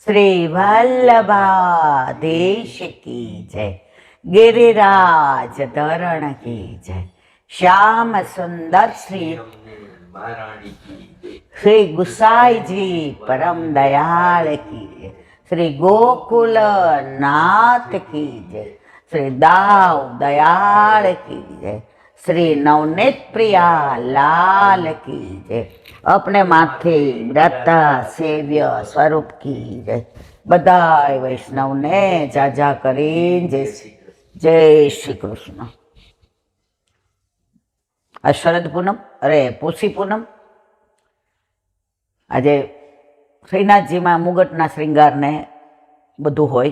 શ્રી વલ્લભાધીશ કી જય, गिरिराज धरण की जय, श्याम सुंदर श्री श्री गुसाई जी परम दयाल की जय, श्री गोकुल नाथ की जय, श्री दाव दयाल की जय, श्री नवनीत प्रिया लाल की जय, अपने माथे व्रत सेव्य स्वरूप की जय। बधाई वैष्णव ने जाजा करीन जय श्री कृष्ण। आ शरद पूनम पोषी पूनम आज श्रीनाथजी में मुगटना श्रृंगार ने बधु होय,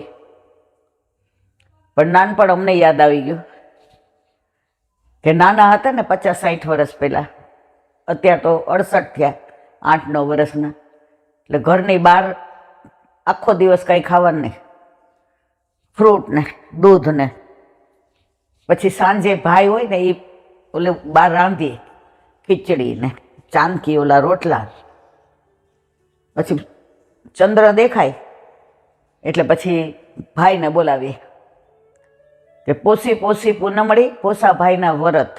पण नानपण अमने याद आवी गयुं के नाना हता ने 50-60 वर्ष पहला, अत्यार तो 68 थया, 8-9 वर्षना, એટલે ઘરની બહાર આખો દિવસ કંઈ ખાવાનું નહીં, ફ્રૂટ ને દૂધ ને પછી સાંજે ભાઈ હોય ને એ ઓલે બહાર રાંધીએ ખીચડી ને ચાંદકી ઓલા રોટલા, પછી ચંદ્ર દેખાય એટલે પછી ભાઈને બોલાવીએ કે પોસી પોસી પૂનમડી પોસા ભાઈના વરત,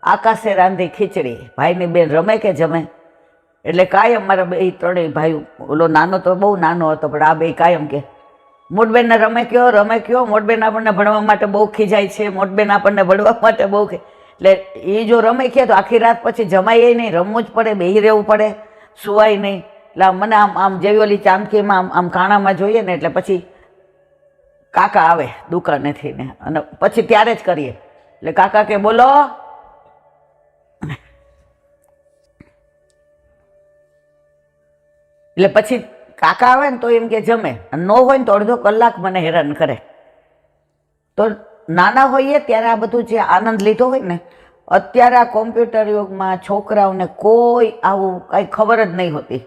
આકાશે રાંધી ખીચડી, ભાઈની બેન રમે કે જમે, એટલે કાયમ મારા બે ત્રણેય ભાઈ, ઓલો નાનો તો બહુ નાનો હતો પણ આ બે કાયમ કે મોટબેનને રમે કયો મોટબેન આપણને ભણવા માટે બહુ ખીજાય છે, મોટબેન આપણને ભણવા માટે બહુ એટલે એ જો રમે કે તો આખી રાત પછી જમાય નહીં, રમવું જ પડે, બેહી રહેવું પડે, સુવાય નહીં। એટલે મને આમ આમ જેવી ઓલી ચાંદકીમાં આમ આમ કાણામાં જોઈએ ને એટલે પછી કાકા આવે દુકાનેથી ને અને પછી ત્યારે જ કરીએ, એટલે કાકા કે બોલો, એટલે પછી કાકા આવે ને તો એમ કે જમે, ન હોય ને તો અડધો કલાક મને હેરાન કરે। તો નાના હોઈએ ત્યારે આ બધું જે આનંદ લીધો હોય ને, અત્યારે આ કોમ્પ્યુટર યુગમાં છોકરાઓને કોઈ આવું કાંઈ ખબર જ નહીં હોતી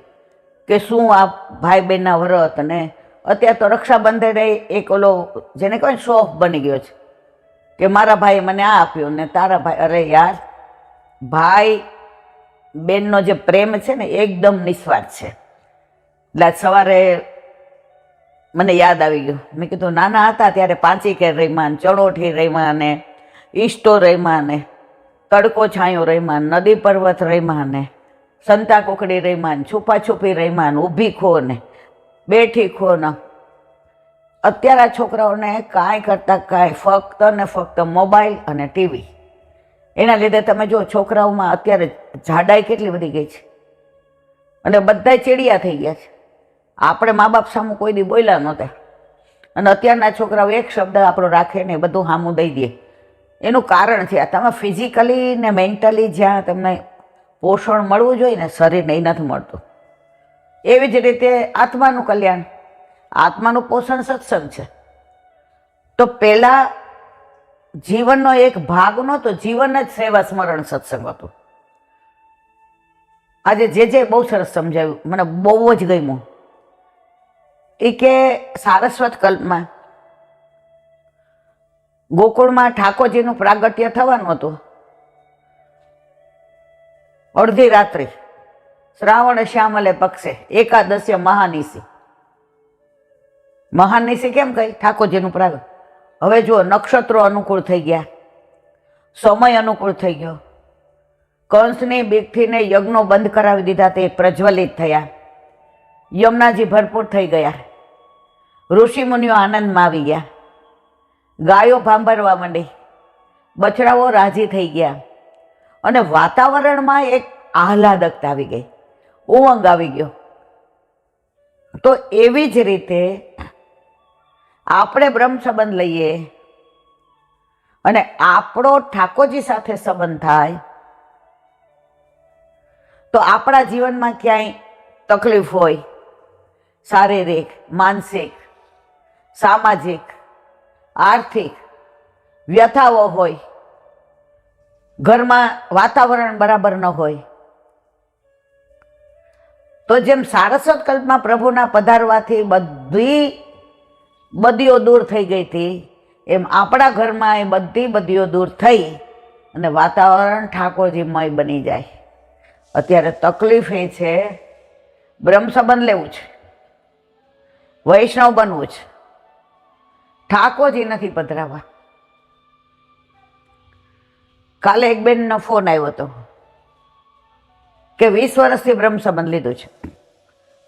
કે શું આ ભાઈ બહેનના વ્રત, ને અત્યારે તો રક્ષાબંધન એક ઓલો જેને કહેવાય ને શોખ બની ગયો છે કે મારા ભાઈએ મને આ આપ્યું ને તારા ભાઈ, અરે યાર ભાઈ બેનનો જે પ્રેમ છે ને એકદમ નિસ્વાર્થ છે। એટલે સવારે મને યાદ આવી ગયું, મેં કીધું નાના હતા ત્યારે પાંચીકેર રહીમાં, ચણોઠી રહીમાં ને ઈષ્ટો રહીમાં ને તડકો છાંયો રહીમાં, નદી પર્વત રહીમાં ને સંતા કુકડી રહીમાં, છુપાછુપી રહીમાં, ઊભી ખો ને બેઠી ખો ને। અત્યારે છોકરાઓને કાંઈ કરતાં કાંઈ ફક્ત ને ફક્ત મોબાઈલ અને ટીવી, એના લીધે તમે જો છોકરાઓમાં અત્યારે જાડાઈ કેટલી વધી ગઈ છે અને બધા ચીડિયા થઈ ગયા છે। આપણે મા બાપ સામું કોઈ દી બોલ્યા નહોતા અને અત્યારના છોકરાઓ એક શબ્દ આપણો રાખે ને બધું સામું દઈ દે। એનું કારણ છે તમે ફિઝિકલી ને મેન્ટલી જ્યાં તમને પોષણ મળવું જોઈએ ને શરીરને એ નથી મળતું। એવી જ રીતે આત્માનું કલ્યાણ, આત્માનું પોષણ સત્સંગ છે। તો પહેલાં જીવનનો એક ભાગ નહોતો, જીવન જ સેવા સ્મરણ સત્સંગ હતું। આજે જે બહુ સરસ સમજાવ્યું, મને બહુ જ ગમ્યું એ કે સારસ્વત કલ્પમાં ગોકુળમાં ઠાકોરજીનું પ્રાગટ્ય થવાનું હતું। અડધી રાત્રિ શ્રાવણ શ્યામલે પક્ષે એકાદશ્ય મહાનિશી, મહાનિશી કેમ કહી? ઠાકોરજીનું પ્રાગટ્ય। હવે જુઓ નક્ષત્રો અનુકૂળ થઈ ગયા, સમય અનુકૂળ થઈ ગયો, કંસની બીકથીને યજ્ઞો બંધ કરાવી દીધા, તે પ્રજ્વલિત થયા, યમુનાજી ભરપૂર થઈ ગયા, ઋષિ મુનિઓ આનંદમાં આવી ગયા, ગાયો ભાંભરવા માંડી, બછડાઓ રાજી થઈ ગયા અને વાતાવરણમાં એક આહલાદકતા આવી ગઈ, ઉમંગ આવી ગયો। તો એવી જ રીતે આપણે બ્રહ્મ સંબંધ લઈએ અને આપણો ઠાકોરજી સાથે સંબંધ થાય તો આપણા જીવનમાં ક્યાંય તકલીફ હોય, શારીરિક, માનસિક, સામાજિક, આર્થિક વ્યથાઓ હોય, ઘરમાં વાતાવરણ બરાબર ન હોય, તો જેમ સારસ્વત કલ્પમાં પ્રભુના પધારવાથી બધી બદીઓ દૂર થઈ ગઈ હતી, એમ આપણા ઘરમાં એ બધી બદીઓ દૂર થઈ અને વાતાવરણ ઠાકોરજીમય બની જાય। અત્યારે તકલીફ એ છે બ્રહ્મ સંબંધ લેવું છે, વૈષ્ણવ બનવું છે, ઠાકોરજી નથી પધરાવા. કાલે એક બેનનો ફોન આવ્યો હતો કે 20 વર્ષથી બ્રહ્મ સંબંધ લીધું છે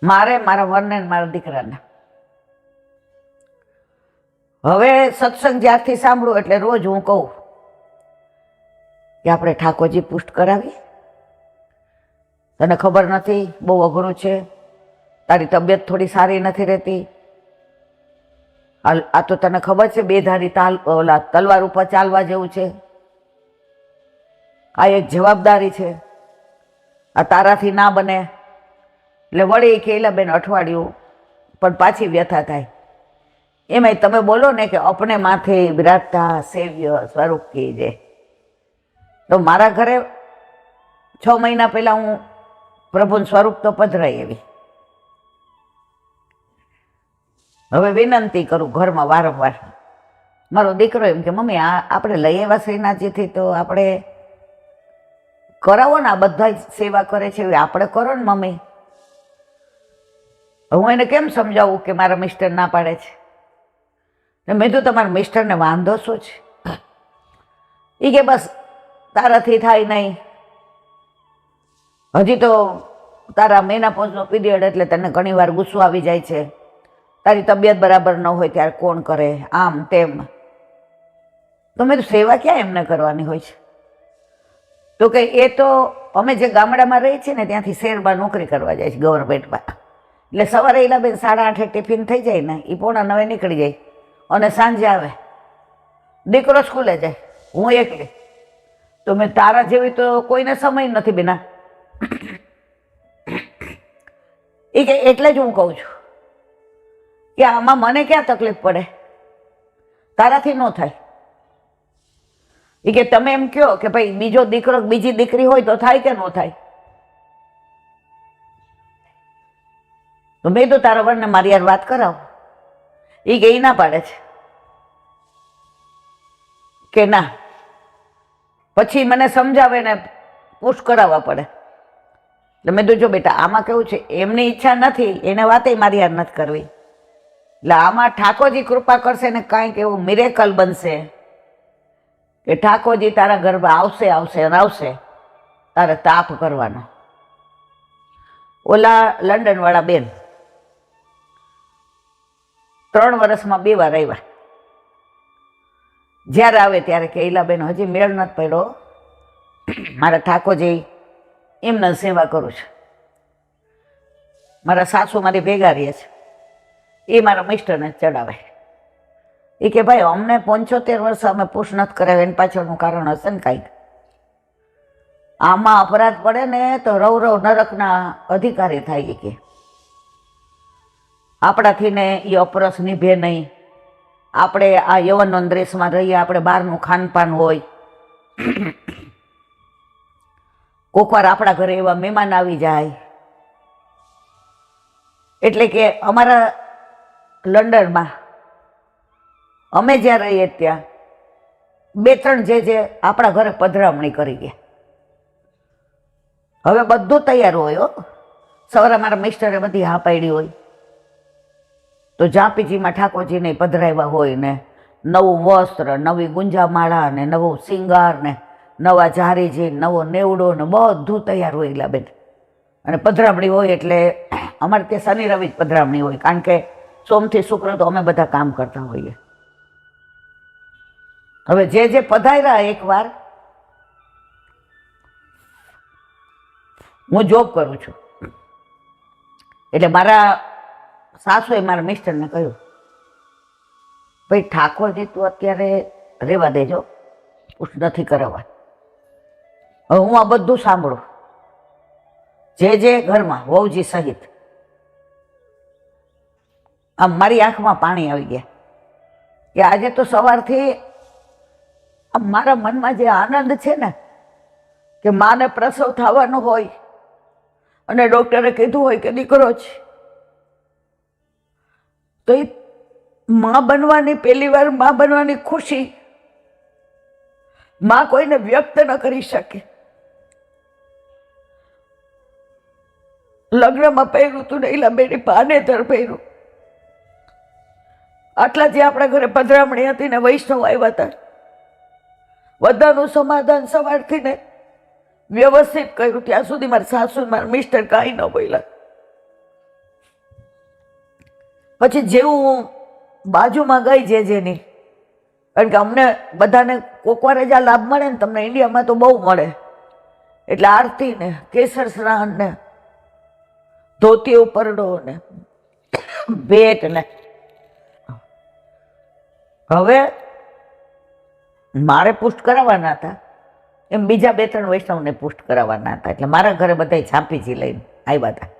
મારે, મારા વરને મારા દીકરાને. હવે સત્સંગ જ્યારથી સાંભળું એટલે રોજ હું કહું કે આપણે ઠાકોરજી પુષ્ટ કરાવીએ. તને ખબર નથી, બહુ અઘરું છે, તારી તબિયત થોડી સારી નથી રહેતી, આ તો તને ખબર છે 2 ધારી તલવાર ઉપર ચાલવા જેવું છે, આ એક જવાબદારી છે, આ તારાથી ના બને. એટલે વળી કે બેન અઠવાડિયું પણ પાછી વ્યથા થાય. એમાંય તમે બોલો ને કે અપને માથે બિરાજતા સેવ્ય સ્વરૂપ કી જય. તો મારા ઘરે 6 મહિના પહેલા હું પ્રભુનું સ્વરૂપ તો પધરાઈ એવી. હવે વિનંતી કરું ઘરમાં વારંવાર. મારો દીકરો એમ કે મમ્મી આ આપણે લઈ આવ્યા શ્રીનાથજીથી તો આપણે કરાવો ને, આ બધા સેવા કરે છે આપણે કરો ને મમ્મી. હું એને કેમ સમજાવું કે મારા મિસ્ટર ના પાડે છે? મેં તો તમારા મિસ્ટરને વાંધો શું છે? એ કે બસ તારાથી થાય નહીં, હજી તો તારા મેનાપોઝનો પીરિયડ એટલે તને ઘણી વાર ગુસ્સો આવી જાય છે, તારી તબિયત બરાબર ન હોય ત્યારે કોણ કરે, આમ તેમ. તો મેં તો સેવા ક્યાં એમને કરવાની હોય છે? તો કે એ તો અમે જે ગામડામાં રહી છીએ ને ત્યાંથી શહેરમાં નોકરી કરવા જાય છે ગવર્મેન્ટમાં. એટલે સવારે એલા બેન 8:30 ટિફિન થઈ જાય ને, એ 8:45 નીકળી જાય અને સાંજે આવે. દીકરો સ્કૂલે જાય, હું એકલી. તો મેં તારા જેવી તો કોઈને સમય નથી બેના. એ કે એટલે જ હું કહું છું કે આમાં મને ક્યાં તકલીફ પડે, તારાથી ન થાય. એ કે તમે એમ કહો કે ભાઈ બીજો દીકરો બીજી દીકરી હોય તો થાય કે ન થાય? તો મેં તો તારા વરને મારી યાર વાત કરાવ. એ કે ના પાડે છે કે ના, પછી મને સમજાવે ને પુશ કરાવવા પડે. એટલે મેં તો જો બેટા આમાં કેવું છે, એમની ઈચ્છા નથી એને વાતે મારી યાર નથી કરવી. એટલે આમાં ઠાકોરજી કૃપા કરશે ને કાંઈક એવું મિરેકલ બનશે કે ઠાકોરજી તારા ઘરમાં આવશે આવશે અને આવશે, તારે તાપ કરવાનો. ઓલા લંડન વાળા બેન 3 વર્ષમાં 2 વાર આવ્યા. જ્યારે આવે ત્યારે કે એલા બેન હજી મેળ નથી પડ્યો, મારા ઠાકોરજી એમને સેવા કરું છું. મારા સાસુ મારી ભેગા રહે છે, એ મારા મિસ્ટરને ચડાવે. એ કે ભાઈ અમને 75 વર્ષ અમે પુશ નથી કરાવે, એની પાછળનું કારણ હશે ને કાંઈક. આમાં અપરાધ પડે ને તો રવ નરકના અધિકારી થાય. કે આપણાથી ને એ અપરસ નિભે નહીં. આપણે આ યવન દેશમાં રહીએ, આપણે બહારનું ખાનપાન હોય, કોક વાર આપણા ઘરે એવા મહેમાન આવી જાય. એટલે કે અમારા લંડનમાં અમે જ્યાં રહીએ ત્યાં 2-3 જે આપણા ઘરે પધરામણી કરી ગયા. હવે બધું તૈયાર હોય. સવારે મારા મિસ્ટરે બધી હા પાડી હોય તો જાપીજીમાં ઠાકોરજીને પધરાવ્યા હોય ને, નવું વસ્ત્ર, નવી ગુંજામાળા ને નવું સિંગાર ને નવા જારીજી, નવો નેવડો ને બધું તૈયાર હોય એલા બેન. અને પધરામણી હોય એટલે અમારે ત્યાં શનિ રવિ જ પધરામણી હોય, કારણ કે સોમથી શુક્ર તો અમે બધા કામ કરતા હોઈએ. હવે જે પધાર્યા, એકવાર હું જોબ કરું છું એટલે મારા સાસુએ મારા મિસ્ટરને કહ્યું ભાઈ ઠાકોરજી તું અત્યારે રહેવા દેજો, પુશ નથી કરાવવા. હવે હું આ બધું સાંભળું, જે ઘરમાં વહુજી સહિત, આમ મારી આંખમાં પાણી આવી ગયા કે આજે તો સવારથી આમ મારા મનમાં જે આનંદ છે ને કે માને પ્રસવ થવાનો હોય અને ડૉક્ટરે કીધું હોય કે દીકરો છે, તો એ માં બનવાની, પહેલી વાર માં બનવાની ખુશી માં કોઈને વ્યક્ત ન કરી શકે. લગ્નમાં પહેર્યું તું ને એલા બેની પાનેતર પહેર્યું, આટલા જે આપણા ઘરે પધરામણી હતી ને વૈષ્ણવ આવ્યા હતા, બધાનું સમાધાન સવારથી ને વ્યવસ્થિત કર્યું. ત્યાં સુધી મારા સાસુ મારા મિસ્ટર કાંઈ ન બોલ્યા. પછી જેવું હું બાજુમાં ગઈ જેની, કારણ કે અમને બધાને કોકવારે જ આ લાભ મળે ને, તમને ઇન્ડિયામાં તો બહુ મળે, એટલે આરતી ને કેસર સ્નાન ને ધોતી ઉપરડો ને ભેટ ને. હવે મારે પુષ્ટ કરાવવાના હતા, એમ બીજા 2-3 વૈષ્ણવને પુષ્ટ કરાવવાના હતા, એટલે મારા ઘરે બધા ઝાંપીજી લઈને આવ્યા હતા.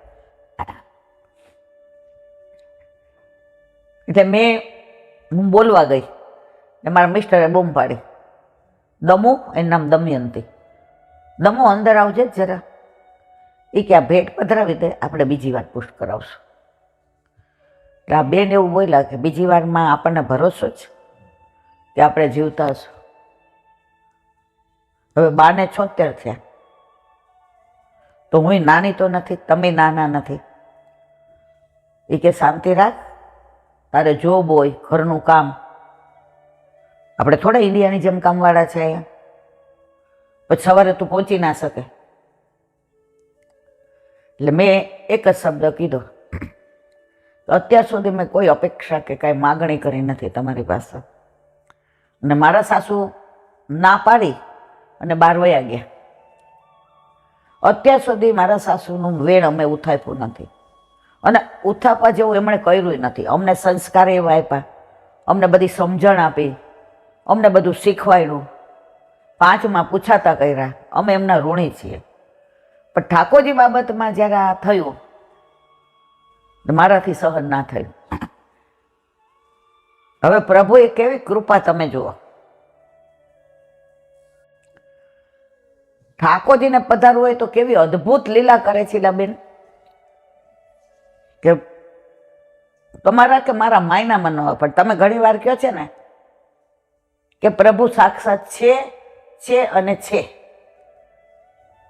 એટલે હું બોલવા ગઈ ને મારા મિસ્ટરે બૂમ પાડી, દમુ, એનું નામ દમયંતી, દમુ અંદર આવજે જરા. એ કે આ ભેટ પધરાવી દે, આપણે બીજી વાર પુષ્ટ કરાવશું. એટલે આ બેન એવું બોલ્યા કે બીજી વારમાં આપણને ભરોસો જ કે આપણે જીવતા હશું. હવે 72 થયા, તો હું નાની તો નથી, તમે નાના નથી. એ કે શાંતિ રાખ, તારે જોબ હોય, ઘરનું કામ, આપણે થોડા ઇન્ડિયાની જેમ કામવાળા છે અહીંયા, પછી સવારે તું પહોંચી ના શકે. એટલે મેં એક જ શબ્દ કીધો, અત્યાર સુધી મેં કોઈ અપેક્ષા કે કાંઈ માગણી કરી નથી તમારી પાસે. અને મારા સાસુ ના પાડી અને 12 વયા ગયા. અત્યાર સુધી મારા સાસુનું વેણ અમે ઉથાપ્યું નથી, અને ઉથાપવા જેવું એમણે કર્યું નથી. અમને સંસ્કાર એવા આપ્યા, અમને બધી સમજણ આપી, અમને બધું શીખવાડ્યું, 5માં પૂછાતા કર્યા. અમે એમના ઋણી છીએ. પણ ઠાકોરજી બાબતમાં જ્યારે આ થયું, મારાથી સહન ના થયું. હવે પ્રભુએ કેવી કૃપા તમે જુઓ. ઠાકોરજીને પધારવું હોય તો કેવી અદ્ભુત લીલા કરે છે બેન, કે તમારા કે મારા માયનામાં ન હોય, પણ તમે ઘણી વાર કહો છે ને કે પ્રભુ સાક્ષાત છે અને છે.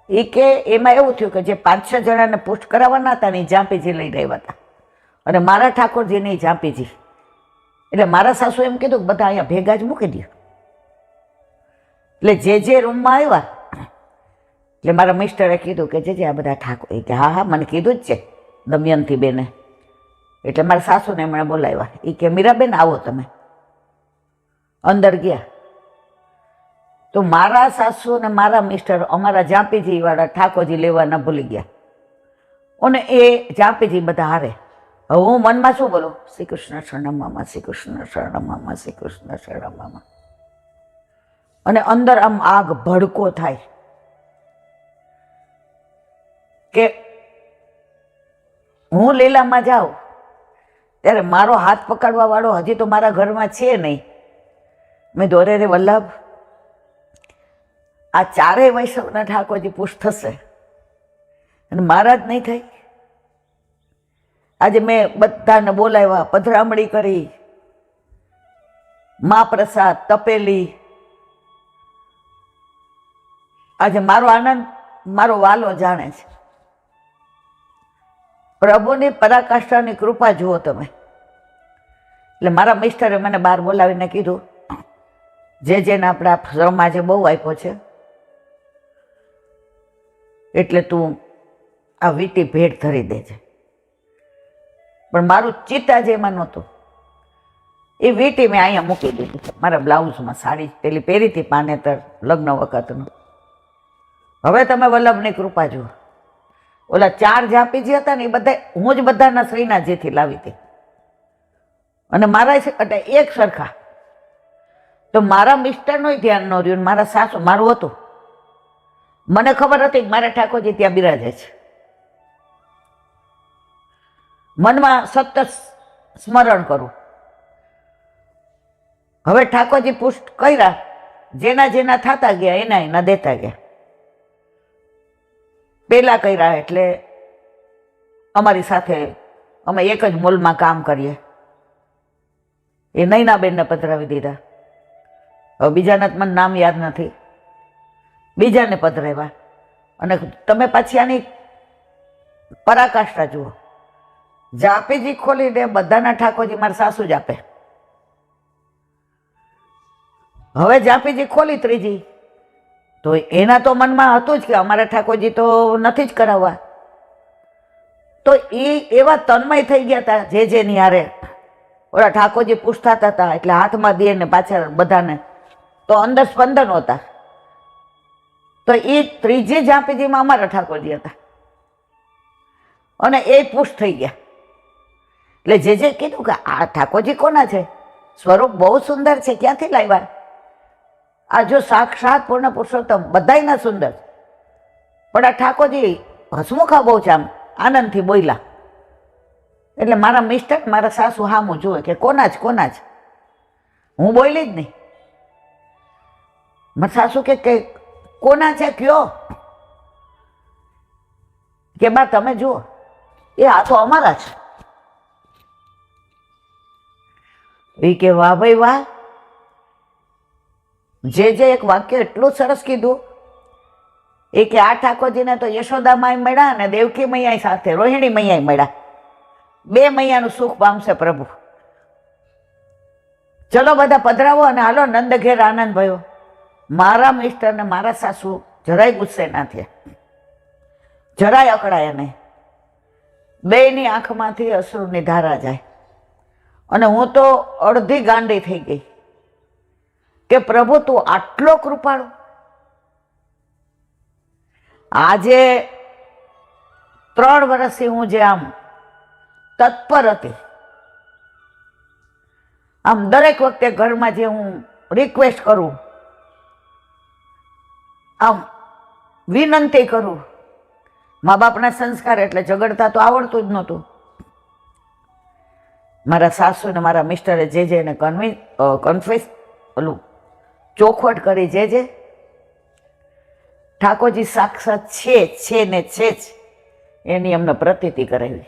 એ કે એમાં એવું થયું કે જે 5-6 જણાને પુષ્ટ કરાવવાના હતા ને એ ઝાંપીજી લઈને આવ્યા હતા, અને મારા ઠાકોરજીને ઝાંપીજી. એટલે મારા સાસુ એમ કીધું કે બધા અહીંયા ભેગા જ મૂકી દો. એટલે જે રૂમમાં આવ્યા, એટલે મારા મિસ્ટરે કીધું કે જે આ બધા ઠાકોર, કે હા મને કીધું જ છે દમયંતી બેને. એટલે મારા સાસુને એમણે બોલાવ્યા. એ કે મીરાબેન આવો તમે. અંદર ગયા તો મારા સાસુ ને મારા મિસ્ટર અમારા ઝાંપીજી વાળા ઠાકોરજી લેવાના ભૂલી ગયા, અને એ ઝાંપીજી બધા હારે. હવે હું મનમાં શું બોલું, શ્રી કૃષ્ણ શરણમ મામા, શ્રી કૃષ્ણ શરણમ મામા, શ્રી કૃષ્ણ શરણમ મામા. અને અંદર આમ આગ ભડકો થાય કે હું લીલામાં જાઉં ત્યારે મારો હાથ પકડવા વાળો હજી તો મારા ઘરમાં છે નહીં. મેં દોરે રે વલ્લભ, આ 4 વૈષ્ણવના ઠાકોરજી પુષ્ટ થશે અને મારા જ નહીં થાય. આજે મેં બધાને બોલાવ્યા, પધરામણી કરી, મહાપ્રસાદ, તપેલી. આજે મારો આનંદ મારો વાલો જાણે છે. પ્રભુની પરાકાષ્ઠાની કૃપા જુઓ તમે. એટલે મારા મિસ્ટરે મને બહાર બોલાવીને કીધું, જેને આપણા સમાજે બહુ આપ્યો છે, એટલે તું આ વીટી ભેટ ધરી દેજે. પણ મારું ચિત્તા જેમાં નહોતું. એ વીટી મેં અહીંયા મૂકી દીધી મારા બ્લાઉઝમાં. સાડી પેલી પહેરી હતી પાનેતર લગ્ન વખતનું. હવે તમે વલ્લભની કૃપા જુઓ. ઓલા 4 ઝાંપીજી હતા ને એ બધા હું જ બધાના શ્રીનાથજીથી લાવી હતી, અને મારા એટલે એક સરખા. તો મારા મિસ્ટરનું ધ્યાન ન રહ્યું, મારા સાસુ મારું હતું. મને ખબર હતી કે મારા ઠાકોરજી ત્યાં બિરાજે છે. મનમાં સતત સ્મરણ કરું. હવે ઠાકોરજી પુષ્ટ કર્યા, જેના થતા ગયા એના દેતા ગયા. પેલા કર્યા એટલે અમારી સાથે અમે એક જ મોલમાં કામ કરીએ. એ નૈનાબેનને પધરાવી દીધા. હવે બીજાના મને નામ યાદ નથી, બીજાને પધરાવ્યા. અને તમે પાછી આની પરાકાષ્ઠા જુઓ. ઝાંપીજી ખોલીને બધાના ઠાકોરજી મારા સાસુ જ આપે. હવે જાપીજી ખોલી ત્રીજી, તો એના તો મનમાં હતું જ કે અમારા ઠાકોરજી તો નથી જ કરાવવા. તો એ એવા તન્મય થઈ ગયા હતા જે ની હારે. ઓલા ઠાકોરજી પૂછતા હતા એટલે હાથમાં દે ને પાછળ બધાને, તો અંદર સ્પંદન હતા. તો એ ત્રીજી જાપીજીમાં અમારા ઠાકોરજી હતા અને એ પુષ્ટ થઈ ગયા. એટલે જે કીધું કે આ ઠાકોરજી કોના છે, સ્વરૂપ બહુ સુંદર છે, ક્યાંથી લાવ્યા? આ જો સાક્ષાત પૂર્ણ પુરુષોત્તમ, બધાયના સુંદર. પણ આ ઠાકોરજી હસમુખા બહુ છે, આમ આનંદથી બોલ્યા. એટલે મારા મિસ્ટર, મારા સાસુ હામું જુએ કે કોના જ કોના જ. હું બોલી જ નહીં. મારા સાસુ કે કોના છે કયો? કે બા તમે જુઓ, એ આ તો અમારા છે. એ કે વાહ ભાઈ વાહ, જે એક વાક્ય એટલું સરસ કીધું. એ કે આ ઠાકોરજીને તો યશોદા માય મળ્યા અને દેવકી મૈયા સાથે રોહિણી મૈયા મળ્યા. બે મૈયાનું સુખ પામશે પ્રભુ. ચલો બધા પધરાવો અને હાલો નંદ ઘેર આનંદ ભયો. મારા મિસ્ટર ને મારા સાસુ જરાય ગુસ્સે ના થયા, જરાય અકળાયા નહીં. બેયની આંખમાંથી અશ્રુની ધારા જાય. અને હું તો અડધી ગાંડી થઈ ગઈ કે પ્રભુ તું આટલો કૃપાળુ. આજે 3 વર્ષથી હું જે આમ તત્પર હતી, આમ દરેક વખતે ઘરમાં જે હું રિક્વેસ્ટ કરું, આમ વિનંતી કરું. મા બાપના સંસ્કાર એટલે ઝઘડતા તો આવડતું જ નહોતું. મારા સાસુ ને મારા મિસ્ટરે એને કન્ફેસ ઓલું ચોખવટ કરી, જે ઠાકોરજી સાક્ષાત છે ને છે જ, એની અમને પ્રતીતિ કરાવી.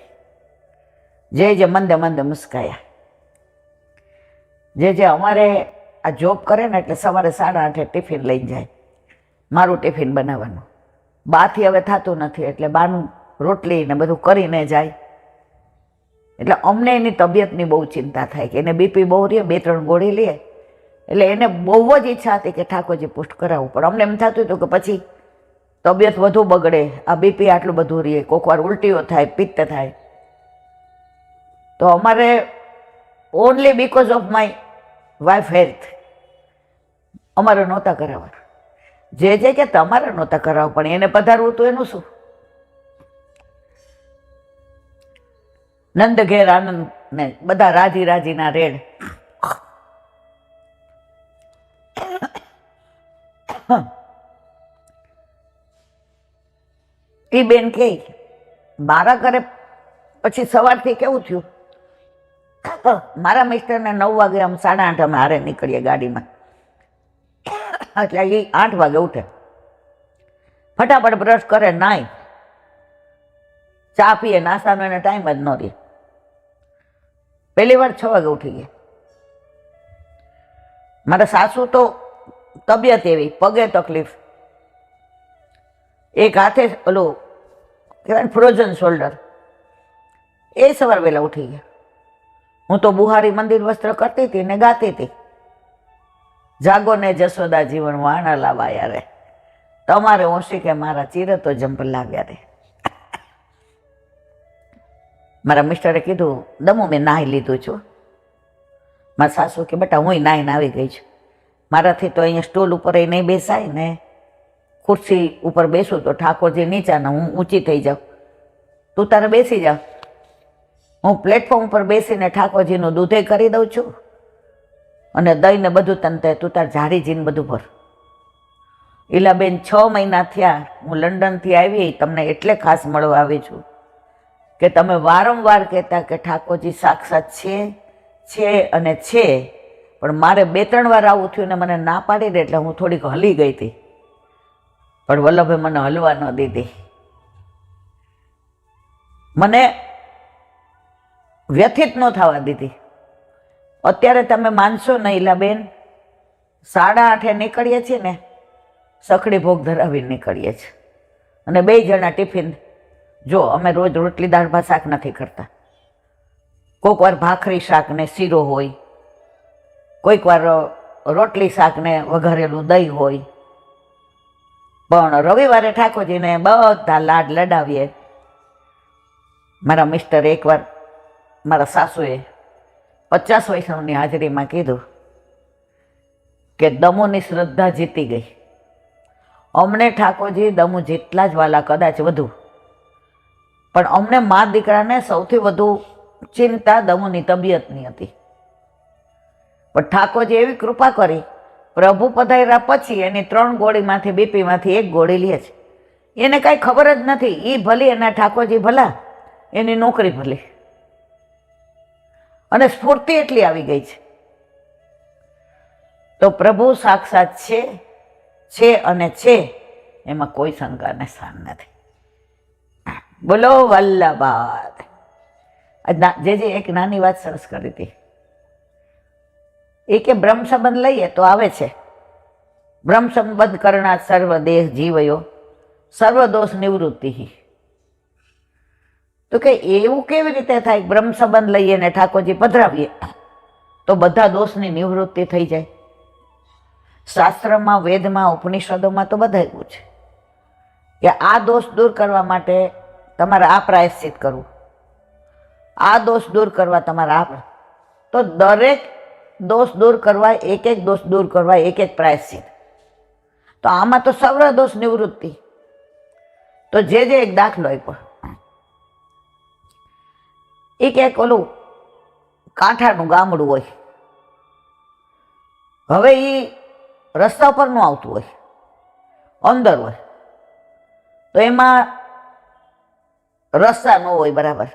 જે મંદે મંદે મુસ્કાયા. જે અમારે આ જોબ કરે ને એટલે સવારે 8:30 ટિફિન લઈને જાય. મારું ટિફિન બનાવવાનું. બાથી હવે થતું નથી એટલે બાનું રોટલી ને બધું કરીને જાય. એટલે અમને એની તબિયતની બહુ ચિંતા થાય કે એને બીપી બહુ રહે, 2-3 ગોળી લે. એટલે એને બહુ જ ઈચ્છા હતી કે ઠાકોરજી પુષ્ટ કરાવવું. પણ અમને એમ થતું હતું કે પછી તબિયત વધુ બગડે, આ બીપી આટલું બધું રહે, કોઈક વાર ઉલટીઓ થાય, પિત્ત થાય. તો અમારે only because of my wife health અમારે નહોતા કરાવવા. જે કે તમારે નહોતા કરાવવા, પણ એને પધારવું તો એનું શું? નંદ ઘેર આનંદ ને બધા રાજીના રેડ. એ બેન કે મારા ઘરે પછી સવારથી કેવું થયું, મારા મિસ્ટરને 9 વાગે આમ 8:30 અમે હારે નીકળીએ ગાડીમાં. એટલે એ 8 વાગે ઉઠે, ફટાફટ બ્રશ કરે, નાય, ચા પીએ, નાસ્તાનો એને ટાઈમ જ ન રહે. પહેલી વાર 6 વાગે ઉઠી ગયા. મારા સાસુ તો તબિયત એવી, પગે તકલીફ, એક હાથે ઓલું કહેવાય ફ્રોઝન શોલ્ડર, એ સવાર વહેલા ઉઠી ગયા. હું તો બુહારી મંદિર વસ્ત્ર કરતી હતી ને ગાતી હતી, જાગો ને જશોદા જીવન વાણા લાવાયા રે, તમારે ઓછી કે મારા ચીરે તો જંપ લાગ્યા રે. મારા મિસ્ટરે કીધું દમો મેં નાહી લીધું છું. મારા સાસુ કે બેટા હું નાહીને આવી ગઈ છું. મારાથી તો અહીંયા સ્ટોલ ઉપર એ નહીં બેસાય ને, ખુરશી ઉપર બેસું તો ઠાકોરજી નીચાને હું ઊંચી થઈ જાઉં. તું તારે બેસી જાવ, હું પ્લેટફોર્મ ઉપર બેસીને ઠાકોરજીનું દૂધે કરી દઉં છું અને દહીં ને બધું તને તું તાર ઝાડીજીને બધું ભર. ઈલાબેન 6 મહિના થયા હું લંડનથી આવી, તમને એટલે ખાસ મળવા આવી છું કે તમે વારંવાર કહેતા કે ઠાકોરજી સાક્ષાત છે અને છે, પણ મારે 2-3 વાર આવું થયું ને મને ના પાડી દે એટલે હું થોડીક હલી ગઈ હતી, પણ વલ્લભે મને હલવા ન દીધી. મને વ્યથિત ન થવા દીધી. અત્યારે તમે માનશો નહીં ઈલાબેન, 8:30 નીકળીએ છીએ ને, સખડી ભોગ ધરાવીને નીકળીએ છીએ અને 2 જણા ટિફિન. જો અમે રોજ રોટલી દાળ ભાત શાક નથી કરતા, કોઈક વાર ભાખરી શાક ને શીરો હોય, કોઈક વાર રોટલી શાક ને વઘારેલું દહીં હોય. પણ રવિવારે ઠાકોરજીને બધા લાડ લડાવીએ. મારા મિસ્ટર એકવાર મારા સાસુએ 50 વૈષ્ણવની હાજરીમાં કીધું કે દમુની શ્રદ્ધા જીતી ગઈ. અમને ઠાકોરજી દમુ જેટલા જ વાલા, કદાચ વધુ, પણ અમને મા દીકરાને સૌથી વધુ ચિંતા દમુની તબિયતની હતી. પણ ઠાકોરજી એવી કૃપા કરી, પ્રભુ પધાર્યા પછી એની 3 ગોળીમાંથી બીપીમાંથી 1 ગોળી લે છે. એને કાંઈ ખબર જ નથી. એ ભલી એના ઠાકોરજી ભલા, એની નોકરી ભલી, અને સ્ફૂર્તિ એટલી આવી ગઈ છે. તો પ્રભુ સાક્ષાત છે અને છે, એમાં કોઈ શંકાને સ્થાન નથી. બોલો વલ્લભાદ. જે એક નાની વાત સરસ કરી હતી, એ કે બ્રહ્મ સંબંધ લઈએ તો આવે છે, બ્રહ્મ સંબંધ કરણા સર્વ દેહ જીવયો સર્વ દોષ નિવૃત્તિ. તો કે એવું કેવી રીતે થાય? બ્રહ્મ સંબંધ લઈએ ને ઠાકોરજી પધરાવીએ તો બધા દોષની નિવૃત્તિ થઈ જાય. શાસ્ત્રમાં, વેદમાં, ઉપનિષદોમાં તો બધા એવું છે કે આ દોષ દૂર કરવા માટે તમારે આ પ્રાયશ્ચિત કરવું, આ દોષ દૂર કરવા તમારે આ. તો દરેક દોષ દૂર કરવા, એક દોષ દૂર કરવા એક પ્રાયશ્ચિત. તો આમાં તો સર્વ દોષ નિવૃત્તિ. તો જે એક દાખલો આપ્યો, એક ઓલું કાંઠાનું ગામડું હોય. હવે એ રસ્તા પર નું આવતું હોય, અંદર હોય, તો એમાં રસ્તા ન હોય બરાબર,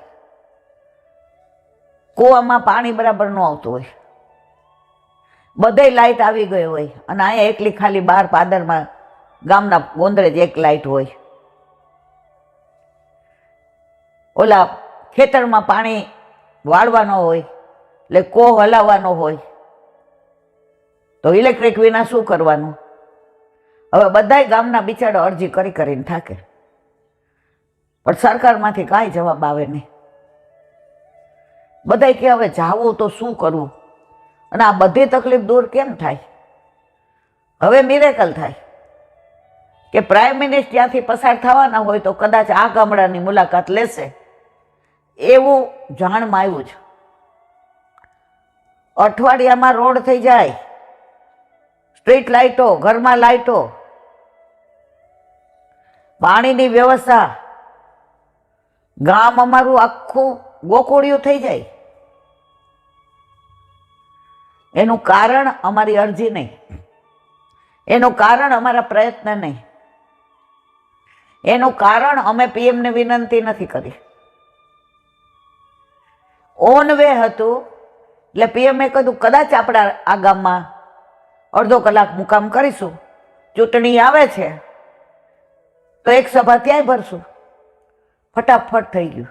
કૂવામાં પાણી બરાબર ન આવતું હોય, બધે લાઈટ આવી ગઈ હોય, અને અહીંયા એકલી ખાલી બહાર પાદરમાં ગામના ગોંદરે જ એક લાઈટ હોય. ઓલા ખેતરમાં પાણી વાળવાનો હોય, એટલે કો હલાવવાનો હોય, તો ઇલેક્ટ્રિક વિના શું કરવાનું? હવે બધાય ગામના બિચારા અરજી કરીને થાકે, પણ સરકારમાંથી કાંઈ જવાબ આવે નહીં. બધાય કે હવે જાવું તો શું કરવું, અને આ બધી તકલીફ દૂર કેમ થાય? હવે મિરેકલ થાય કે પ્રાઇમ મિનિસ્ટર ત્યાંથી પસાર થવાના હોય તો કદાચ આ ગામડાની મુલાકાત લેશે, એવું જાણમાં આવ્યું છે. અઠવાડિયામાં રોડ થઈ જાય, સ્ટ્રીટ લાઇટો, ઘરમાં લાઇટો, પાણીની વ્યવસ્થા, ગામ અમારું આખું ગોકુળિયું થઈ જાય. એનું કારણ અમારી અરજી નહીં, એનું કારણ અમારા પ્રયત્ન નહીં, એનું કારણ અમે પીએમને વિનંતી નથી કરી. ઓન વે હતું એટલે પીએમએ કીધું કદાચ આપણા આ ગામમાં અડધો કલાક મુકામ કરીશું, ચૂંટણી આવે છે તો એક સભા ત્યાંય ભરશું. ફટાફટ થઈ ગયું.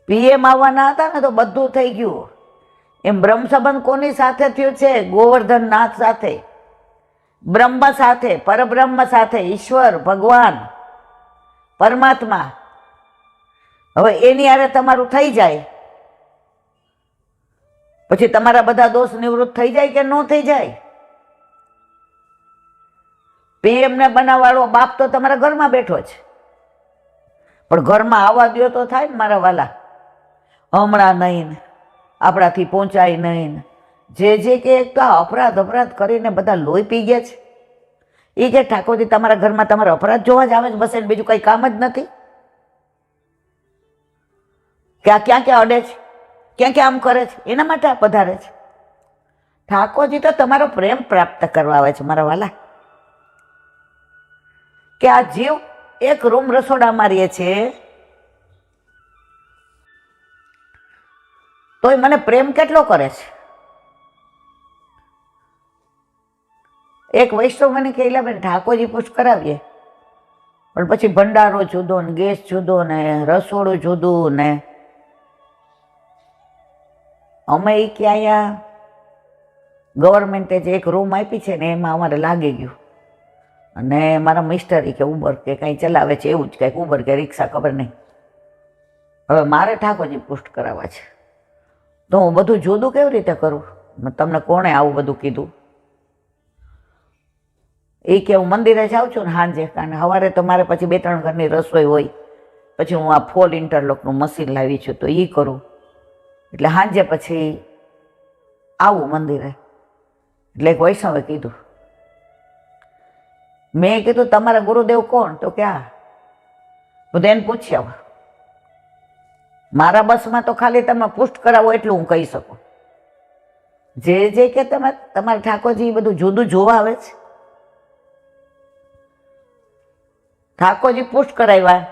પીએમ આવવાના હતા ને તો બધું થઈ ગયું. એમ બ્રહ્મ સંબંધ કોની સાથે થયું છે? ગોવર્ધનનાથ સાથે, બ્રહ્મ સાથે, પરબ્રહ્મ સાથે, ઈશ્વર, ભગવાન, પરમાત્મા. હવે એની હારે તમારું થઈ જાય પછી તમારા બધા દોષ નિવૃત્ત થઈ જાય કે ન થઈ જાય? પીએમ ને બનાવવાળો બાપ તો તમારા ઘરમાં બેઠો છે, પણ ઘરમાં આવવા દો તો થાય ને મારા વાલા. હમણાં નહીં ને, આપણાથી પહોંચાય નહીં ને, જે કે એક તો અપરાધ કરીને બધા લોહી પી ગયા છે. એ કે ઠાકોરજી તમારા ઘરમાં તમારા અપરાધ જોવા જ આવે છે, બસ એને બીજું કંઈ કામ જ નથી. કે આ ક્યાં ક્યાં અડે છે, ક્યાં ક્યાં આમ કરે છે, એના માટે આ પધારે છે. ઠાકોરજી તો તમારો પ્રેમ પ્રાપ્ત કરવા આવે છે મારા વાલા. કે આ જીવ એક રૂમ રસોડામાં રહે છે તોય મને પ્રેમ કેટલો કરે છે. એક વૈષ્ણવ મને કહેલા બેન ઠાકોરજી પૂછ કરાવીએ, પણ પછી ભંડારો જુદો ને, ગેસ જુદો ને, રસોડું જુદું ને. અમે એ કે અહીંયા ગવર્મેન્ટે જે એક રૂમ આપી છે ને એમાં અમારે લાગી ગયું, અને મારા મિસ્ટર કે ઉબર કે કંઈ ચલાવે છે, એવું જ કંઈક ઉબર કે રિક્ષા, ખબર નહીં. હવે મારે ઠાકોરજી પુષ્ટ કરાવવા છે તો હું બધું જુદું કેવી રીતે કરું? તમને કોણે આવું બધું કીધું? એ કે હું મંદિરે જાઉં છું ને સાંજે, કારણ સવારે તો મારે પછી 2-3 ઘરની રસોઈ હોય, પછી હું આ ફોલ ઇન્ટરલોકનું મશીન લાવી છું તો એ કરું, એટલે સાંજે પછી આવું મંદિરે. એટલે એક વૈષ્ણવે કીધું. મેં કીધું તમારા ગુરુદેવ કોણ? તો ક્યાં બધું એને પૂછ્યા. મારા બસમાં તો ખાલી તમે પુષ્ટ કરાવો એટલું હું કહી શકું. જે કે તમે તમારા ઠાકોરજી બધું જુદું જોવા આવે છે. ઠાકોરજી પુષ્ટ કરાવ્યા.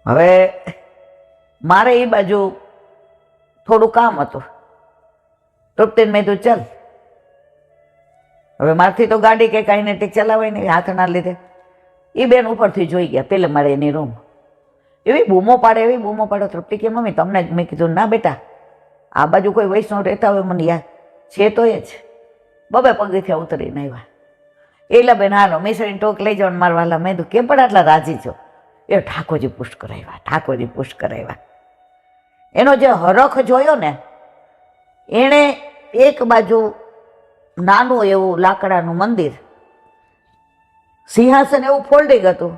હવે મારે એ બાજુ થોડું કામ હતું. તૃપ્તિને મેં કીધું ચાલ. હવે મારથી તો ગાડી કે કાંઈ ચલાવાય નહીં હાથના લીધે. એ બેન ઉપરથી જોઈ ગયા પેલે મારે એની રૂમ. એવી બૂમો પાડે. તૃપ્તિ કે મમ્મી તમને જ. મેં કીધું ના બેટા, આ બાજુ કોઈ વૈષ્ણવ રહેતા હોય મને યાદ છે તો એ જ. 2 પગથિયાં ઉતરીને આવ્યા. એટલે બેન હાલો મિસરીને ટોક લઈ જાઓ મારવા વાલા. મેં કીધું કેમ પણ આટલા રાજી છો? એ ઠાકોરજી પુષ્ટ કરાવ્યા. એનો જે હરખ જોયો ને, એણે એક બાજુ નાનું એવું લાકડાનું મંદિર, સિંહાસન એવું ફોલ્ડિંગ હતું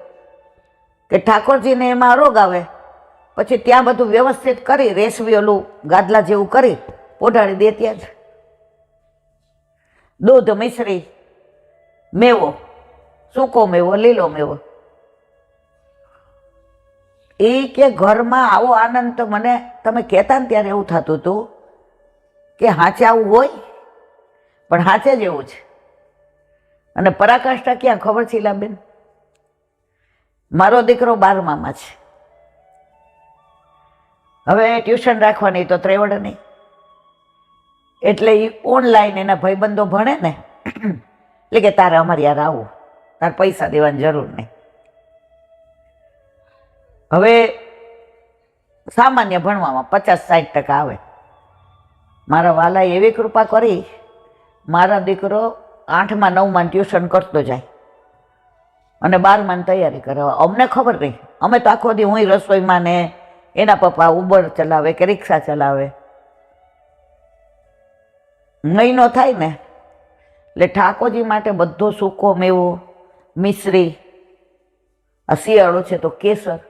કે ઠાકોરજીને એમાં રોગ આવે, પછી ત્યાં બધું વ્યવસ્થિત કરી રેસવી ઓલું ગાદલા જેવું કરી પોઢાડી દે. ત્યાં જ દૂધ, મિશ્રી, મેવો, સૂકો મેવો, લીલો મેવો. એ કે ઘરમાં આવો આનંદ તો મને તમે કહેતા ને ત્યારે એવું થતું હતું કે હાચે આવું હોય, પણ હાચે જ એવું છે. અને પરાકાષ્ઠા ક્યાં ખબર છે ઈલાબેન? મારો દીકરો 12મામાં છે. હવે ટ્યુશન રાખવાની તો ત્રેવડ નહીં, એટલે એ ઓનલાઈન એના ભાઈબંધો ભણે ને, એટલે કે તારે અમારી યાર આવું, તારે પૈસા દેવાની જરૂર નહીં. હવે સામાન્ય ભણવામાં 50-60% આવે. મારા વાલાએ એવી કૃપા કરી, મારા દીકરો 8માં 9માં ટ્યુશન કરતો જાય અને 12માં તૈયારી કરે. અમને ખબર નહીં, અમે તો આખો દી હું રસોઈમાં ને એના પપ્પા ઉબર ચલાવે કે રિક્ષા ચલાવે. મહિનો થાય ને એટલે ઠાકોરજી માટે બધો સૂકો મેવો, મિશ્રી, આ શિયાળો છે તો કેસર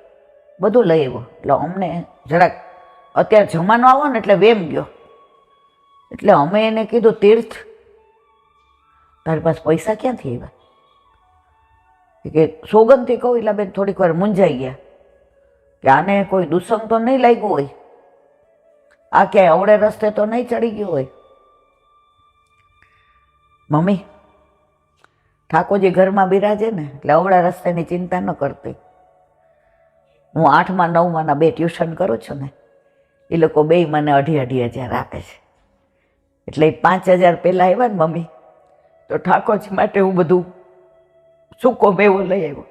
બધું લઈ આવ્યો. એટલે અમને જરાક અત્યારે જમાનો આવો ને એટલે વેમ ગયો. એટલે અમે એને કીધું તીર્થ તારી પાસે પૈસા ક્યાંથી આવ્યા? કે સોગંદથી કહું એટલે બેન થોડીક વાર મૂંઝાઈ ગયા કે આને કોઈ દુસંગ તો નહીં લાગ્યું હોય, આ ક્યાંય અવળે રસ્તે તો નહીં ચડી ગયું હોય. મમ્મી, ઠાકોરજી ઘરમાં બિરાજે ને એટલે અવળા રસ્તેની ચિંતા ન કરતી. હું 8માં 9માં 2 ટ્યુશન કરું છું ને, એ લોકો 2 મને 2.5 આપે છે. એટલે 5,000 પહેલાં આવ્યા ને મમ્મી, તો ઠાકોરજી માટે હું બધું સૂકો મેવો લઈ આવ્યો.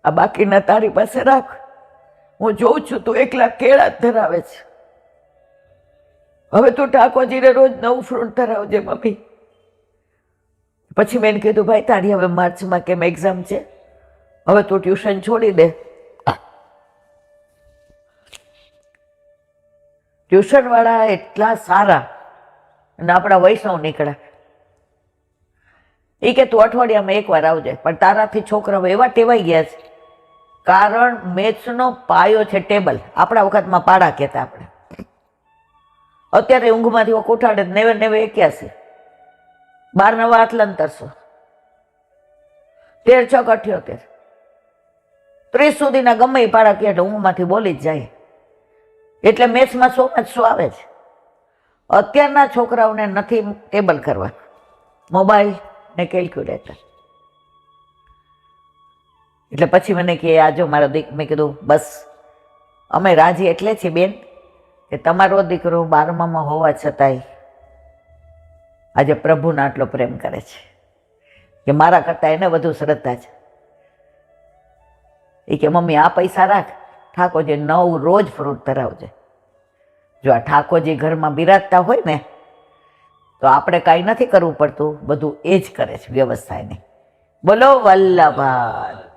આ બાકીના તારી પાસે રાખ, હું જોઉં છું તું એકલા કેળા જ ધરાવે છે. હવે તું ઠાકોરજીને રોજ નવું ફ્રૂટ ધરાવજે મમ્મી. પછી મેં કીધું ભાઈ તારી હવે માર્ચમાં કેમ એક્ઝામ છે, હવે તું ટ્યુશન છોડી દે. ટ્યુશનવાળા એટલા સારા અને આપણા વૈષ્ણવ નીકળ્યા. એ કે તું અઠવાડિયામાં 1 વાર આવજે, પણ તારાથી છોકરાઓ એવા ટેવાઈ ગયા છે. કારણ મેથ્સનો પાયો છે ટેબલ. આપણા વખતમાં પાડા કહેતા આપણે. અત્યારે ઊંઘમાંથી ઉઠાડે 9-9 81, 12 9 8 13 6 78, 30 સુધીના ગમે એ પાડા કહે ઊંઘમાંથી બોલી જ જાય. એટલે મેથ્સમાં 100 આવે છે. અત્યારના છોકરાઓને નથી ટેબલ કરવા, મોબાઈલ ને કેલ્ક્યુલેટર. એટલે પછી મને કહે આજો મારો દીકરો. મેં કીધું બસ અમે રાજી એટલે છીએ બેન કે તમારો દીકરો 12માં હોવા છતાંય આજે પ્રભુને આટલો પ્રેમ કરે છે કે મારા કરતાં એને વધુ શ્રદ્ધા છે. એ કે મમ્મી આ પૈસા રાખ, ઠાકોરજી 9 રોજ ફ્રૂટ ધરાવજે. જો આ ઠાકોરજી ઘરમાં બિરાજતા હોય ને તો આપણે કાંઈ નથી કરવું પડતું, બધું એ જ કરે છે વ્યવસ્થા એની. બોલો વલ્લભા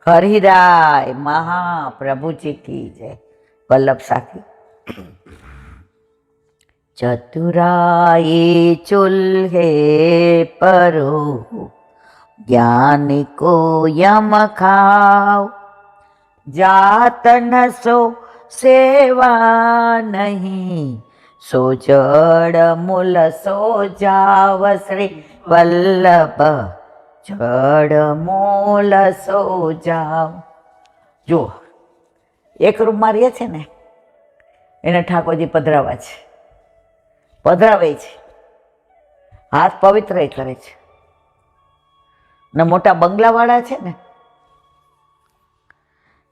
હરિરાય મહાપ્રભુજી કી જય. વલ્લભ સાખી. चतुराई चूल्हे परो ज्ञान को यम खाओ जात न सो सेवा नहीं सो जड़ मूल सो जाव श्री वल्लभ જડ મૂલ સો જાવ. જો એક રૂમમાં રહે છે ને એને ઠાકોરજી પધરાવા છે, પધરાવે છે, હાથ પવિત્ર કરે છે. ને મોટા બંગલાવાળા છે ને,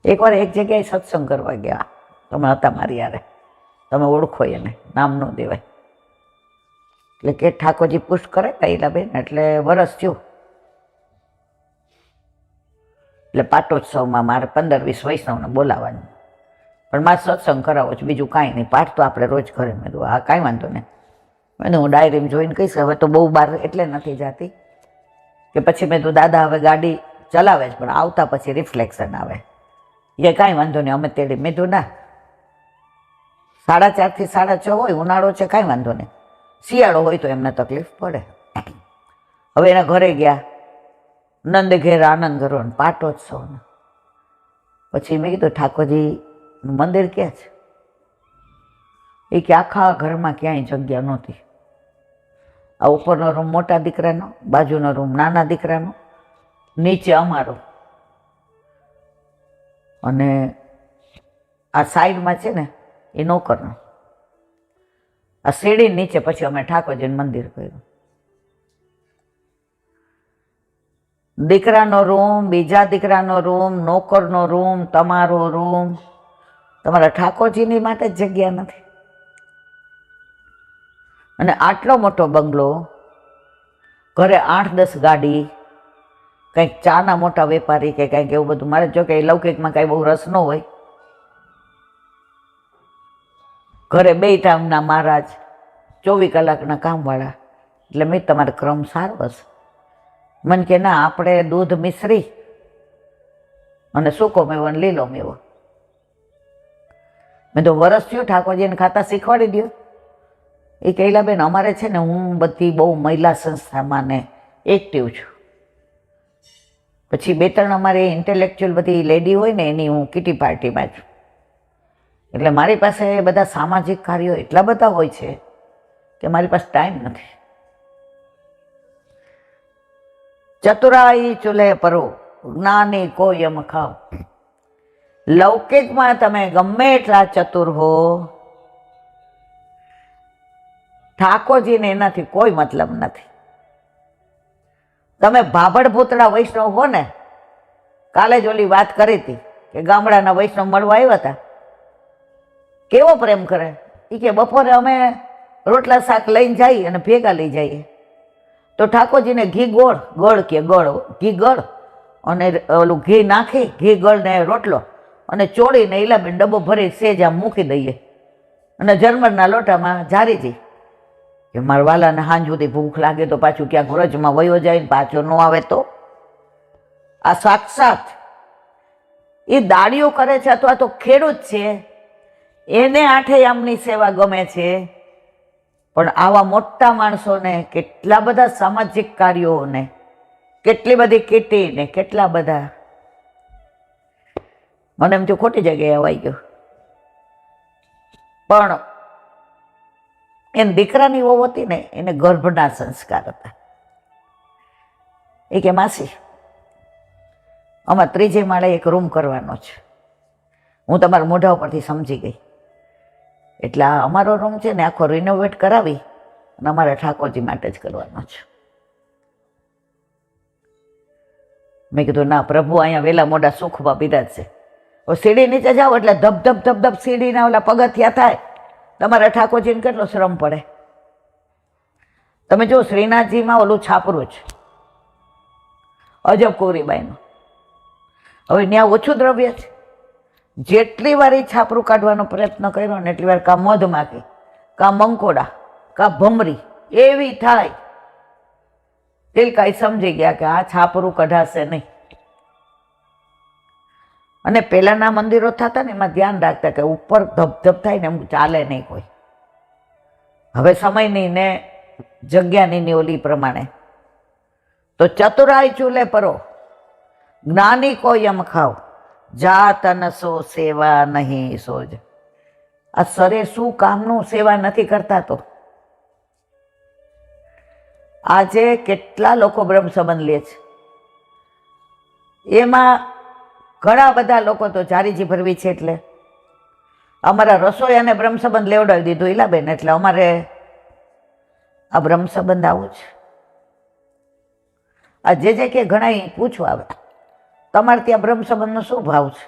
એકવાર એક જગ્યાએ સત્સંગ કરવા ગયા, તમે હતા મારી યારે, તમે ઓળખો એને, નામ ન દેવાય. એટલે કે ઠાકોરજી પુષ્ટ કરે કૈલાબેન, એટલે વરસ થયું. એટલે પાટોત્સવમાં મારે 15-20 વૈષ્ણવને બોલાવવાનું, પણ મારે સત્સંગ કરાવો છે, બીજું કાંઈ નહીં. પાઠ તો આપણે રોજ ઘરે. મેં કીધું હા કાંઈ વાંધો નહીં. મેં હું ડાયરીમાં જોઈને કહીશ. હવે તો બહુ બહાર એટલે નથી જાતી કે પછી મેં તો દાદા હવે ગાડી ચલાવે છે, પણ આવતા પછી રિફ્લેક્શન આવે. એ કાંઈ વાંધો નહીં, અમે તેડી. મેં કીધું ના, 4:30 થી 6:30 હોય, ઉનાળો છે કાંઈ વાંધો નહીં, શિયાળો હોય તો એમને તકલીફ પડે. હવે એના ઘરે ગયા, નંદ ઘેર આનંદ કરો ને પાટોત્સવ. પછી મેં કીધું ઠાકોરજીનું મંદિર ક્યાં છે? એ કે આખા ઘરમાં ક્યાંય જગ્યા નહોતી. આ ઉપરનો રૂમ મોટા દીકરાનો, બાજુનો રૂમ નાના દીકરાનો, નીચે અમારો, અને આ સાઈડમાં છે ને એ નોકરનો. આ સીડી નીચે પછી અમે ઠાકોરજીનું મંદિર કર્યું. દીકરાનો રૂમ, બીજા દીકરાનો રૂમ, નોકરનો રૂમ, તમારો રૂમ. તમારા ઠાકોરજીની માટે જ જગ્યા નથી. અને આટલો મોટો બંગલો, ઘરે 8-10 ગાડી, કંઈક ચાના મોટા વેપારી કે કંઈક એવું બધું. મારે જો કે લૌકિકમાં કાંઈ બહુ રસ ન હોય. ઘરે 2 ટાઈમના મહારાજ, 24 કલાકના કામવાળા. એટલે મેં તમારો ક્રમ સારો હશે. મને કે ના, આપણે દૂધ મિશ્રી અને સૂકો મેવો અને લીલો મેવો. મેં તો વરસ થયું ઠાકોરજીને ખાતા શીખવાડી દો. એ કહેલા બેન અમારે છે ને, હું બધી બહુ મહિલા સંસ્થામાં ને એક્ટિવ છું. પછી 2-3 અમારે ઇન્ટેલેક્ચ્યુઅલ બધી લેડી હોય ને, એની હું કિટી પાર્ટીમાં છું. એટલે મારી પાસે બધા સામાજિક કાર્યો એટલા બધા હોય છે કે મારી પાસે ટાઈમ નથી. ચતુરાઈ ચૂલે પરો જ્ઞાની કો યમ ખાઓ. લૌકિકમાં તમે ગમે એટલા ચતુર હો, ઠાકોરજીને એનાથી કોઈ મતલબ નથી. તમે ભાભડ ભૂતળા વૈષ્ણવ હો ને, કાલે જ ઓલી વાત કરી હતી કે ગામડાના વૈષ્ણવ મળવા આવ્યા હતા, કેવો પ્રેમ કરે. એ કે બપોરે અમે રોટલા શાક લઈને જઈએ અને ભેગા લઈ જઈએ, તો ઠાકોરજીને ઘી ગોળ, ગળ કે ગળ, ઘી ગળ અને ઓલું ઘી નાખી, ઘી ગળ ને રોટલો અને ચોળીને ઈલાબેન ડબ્બો ભરી સેજ આમ મૂકી દઈએ અને ઝરમરના લોટામાં ઝારીજી. કે મારા વાલાને સાંજ સુધી ભૂખ લાગે તો પાછું ક્યાંક વ્રજમાં વયો જાય ને પાછો ન આવે તો. આ સાક્ષાત એ દાડીઓ કરે છે અથવા તો ખેડૂત છે, એને આઠે આમની સેવા ગમે છે. પણ આવા મોટા માણસોને કેટલા બધા સામાજિક કાર્યોને, કેટલી બધી કીટીને, કેટલા બધા, મને એમ થયું ખોટી જગ્યાએ અવાઈ ગયો. પણ એને દીકરાની વહુ હતી ને, એને ગર્ભના સંસ્કાર હતા. એ કે માસી અમારે 3જી માળે એક રૂમ કરવાનો છે, હું તમારા મોઢા ઉપરથી સમજી ગઈ. એટલે આ અમારો રૂમ છે ને આખો રિનોવેટ કરાવી અને અમારા ઠાકોરજી માટે જ કરવાનો છે. મેં કીધું ના, પ્રભુ અહીંયા વેલા મોડા સુખમાં બિરાજશે. સીડી નીચે જાઓ એટલે ધબ ધબ ધબ ધબ સીડીના ઓલા પગથિયા થાય. તમારા ઠાકોરજીને કેટલો શ્રમ પડે. તમે જો શ્રીનાથજીમાં ઓલું છાપરું છે અજબ કોરીબાઈનું, હવે ત્યાં ઓછું દ્રવ્ય છે. જેટલી વાર એ છાપરું કાઢવાનો પ્રયત્ન કર્યો ને એટલી વાર કા મધમાખી, કા મંકોડા, કા ભમરી એવી થાય. તિલકાઈ સમજી ગયા કે આ છાપરું કઢાશે નહીં. અને પહેલાંના મંદિરો થતા ને એમાં ધ્યાન રાખતા કે ઉપર ધબધબ થાય ને એમ ચાલે નહીં કોઈ. હવે સમયની ને જગ્યાની ની ઓલી પ્રમાણે તો ચતુરાઈ ચૂલે પરો, જ્ઞાની કો યમ ખાવ, જાત અનસો સેવા નહીં સોજ. આ સરે શું કામનું સેવા નથી કરતા? તો આજે કેટલા લોકો બ્રહ્મ સંબંધ લે છે, એમાં ઘણા બધા લોકો તો જારીજી ભરવી છે. એટલે અમારા રસોઈયાને બ્રહ્મ સંબંધ લેવડાવી દીધું ઈલાબેન, એટલે અમારે આ બ્રહ્મ સંબંધ આવું છે. આ જે કે ઘણા પૂછવા આવે તમારે ત્યાં બ્રહ્મ સંબંધનો શું ભાવ છે?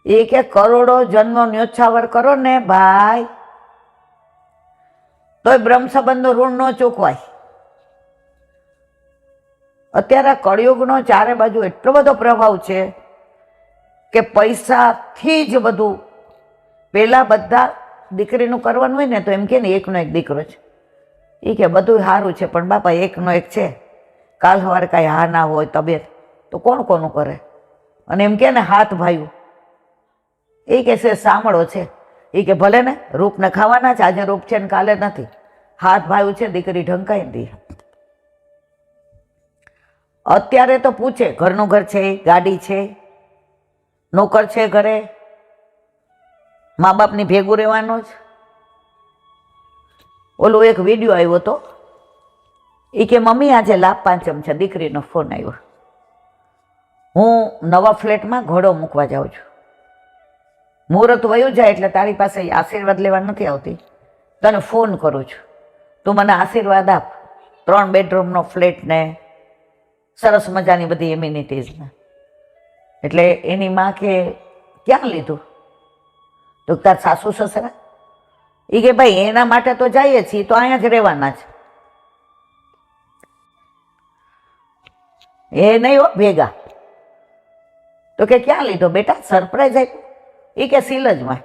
એ કે કરોડો જન્મો ન્યોછાવર કરો ને ભાઈ તોય બ્રહ્મ સંબંધનું ઋણ ન ચૂકવાય. અત્યારે કળિયુગનો ચારે બાજુ એટલો બધો પ્રભાવ છે કે પૈસાથી જ બધું. પેલા બધા દીકરીનું કરવાનું હોય ને તો એમ કે ને એકનો એક દીકરો છે, એ કે બધું સારું છે પણ બાપા એકનો એક છે, કાલ સવારે કાંઈ હા ના હોય તબિયત તો કોણ કોનું કરે? અને એમ કે ને હાથ ભાઈઓ, એ કે છે સાંભળો છે, એ કે ભલે ને રૂપને ખાવાના છે, આજે રૂપ છે ને કાલે નથી. હાથ ભાઈઓ છે, દીકરી ઢંકાઈ દે. અત્યારે તો પૂછે ઘરનું ઘર છે, ગાડી છે, નોકર છે ઘરે, મા બાપની ભેગું રહેવાનો જ. ઓલો એક વિડીયો આવ્યો હતો, એ કે મમ્મી આજે લાભ પાંચમ છે, દીકરીનો ફોન આવ્યો, હું નવા ફ્લેટમાં ઘોડો મૂકવા જાઉં છું, મુહૂર્ત વયું જાય એટલે તારી પાસે આશીર્વાદ લેવા નથી આવતી, તને ફોન કરું છું, તું મને આશીર્વાદ આપ. 3 બેડરૂમનો ફ્લેટ ને સરસ મજાની બધી એમ્યુનિટીઝને. એટલે એની માં કે ક્યાં લીધું? તો તાર સાસુ સસરા? એ કે ભાઈ એના માટે તો જઈએ છીએ, તો અહીંયા જ રહેવાના છે, એ નહીં હો ભેગા. તો કે ક્યાં લીધો બેટા? સરપ્રાઈઝ આપ્યું? એ કે સિલજમાં.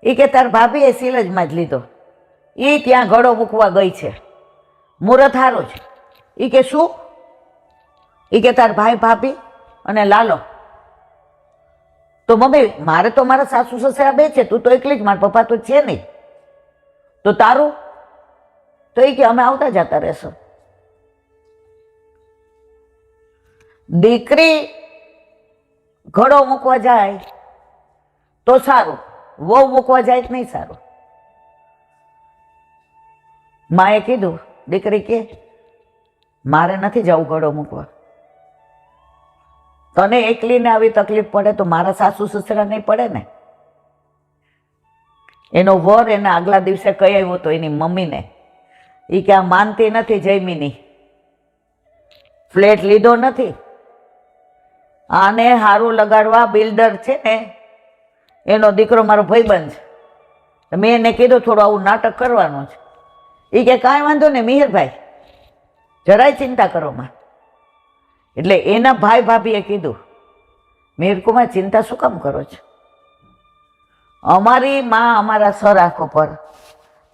એ કે તાર ભાભી એ સિલજમાં જ લીધો, એ ત્યાં ઘડો મૂકવા ગઈ છે, મુહૂર્ત સારું છે. એ કે શું? એ કે તાર ભાઈ ભાભી અને લાલો. તો મમ્મી મારે તો મારા સાસુ સસરા બે છે, તું તો એકલી જ, મારા પપ્પા તો છે નહીં, તો તારું? તો એ કે અમે આવતા જતા રહેશો. દીકરી ઘડો મૂકવા જાય તો સારું, વહુ મૂકવા જાય તો નહીં સારું. માએ કીધું, દીકરી કે મારે નથી જવું ઘડો મૂકવા, તને એકલીને આવી તકલીફ પડે તો મારા સાસુ સસરા નહીં પડે ને. એનો વર એને આગલા દિવસે કહી આવ્યો હતો એની મમ્મીને, એ કે આ માનતી નથી જયમીની, ફ્લેટ લીધો નથી, આને હારું લગાડવા બિલ્ડર છે ને એનો દીકરો મારો ભાઈબંધ છે, મેં એને કીધું થોડું આવું નાટક કરવાનું છે. એ કે કાંઈ વાંધો ને મિહિરભાઈ, જરાય ચિંતા કરો માં. એટલે એના ભાઈ ભાભીએ કીધું, મિહિરકુમાર ચિંતા શું કામ કરો છો? અમારી માં અમારા સર આંખો પર,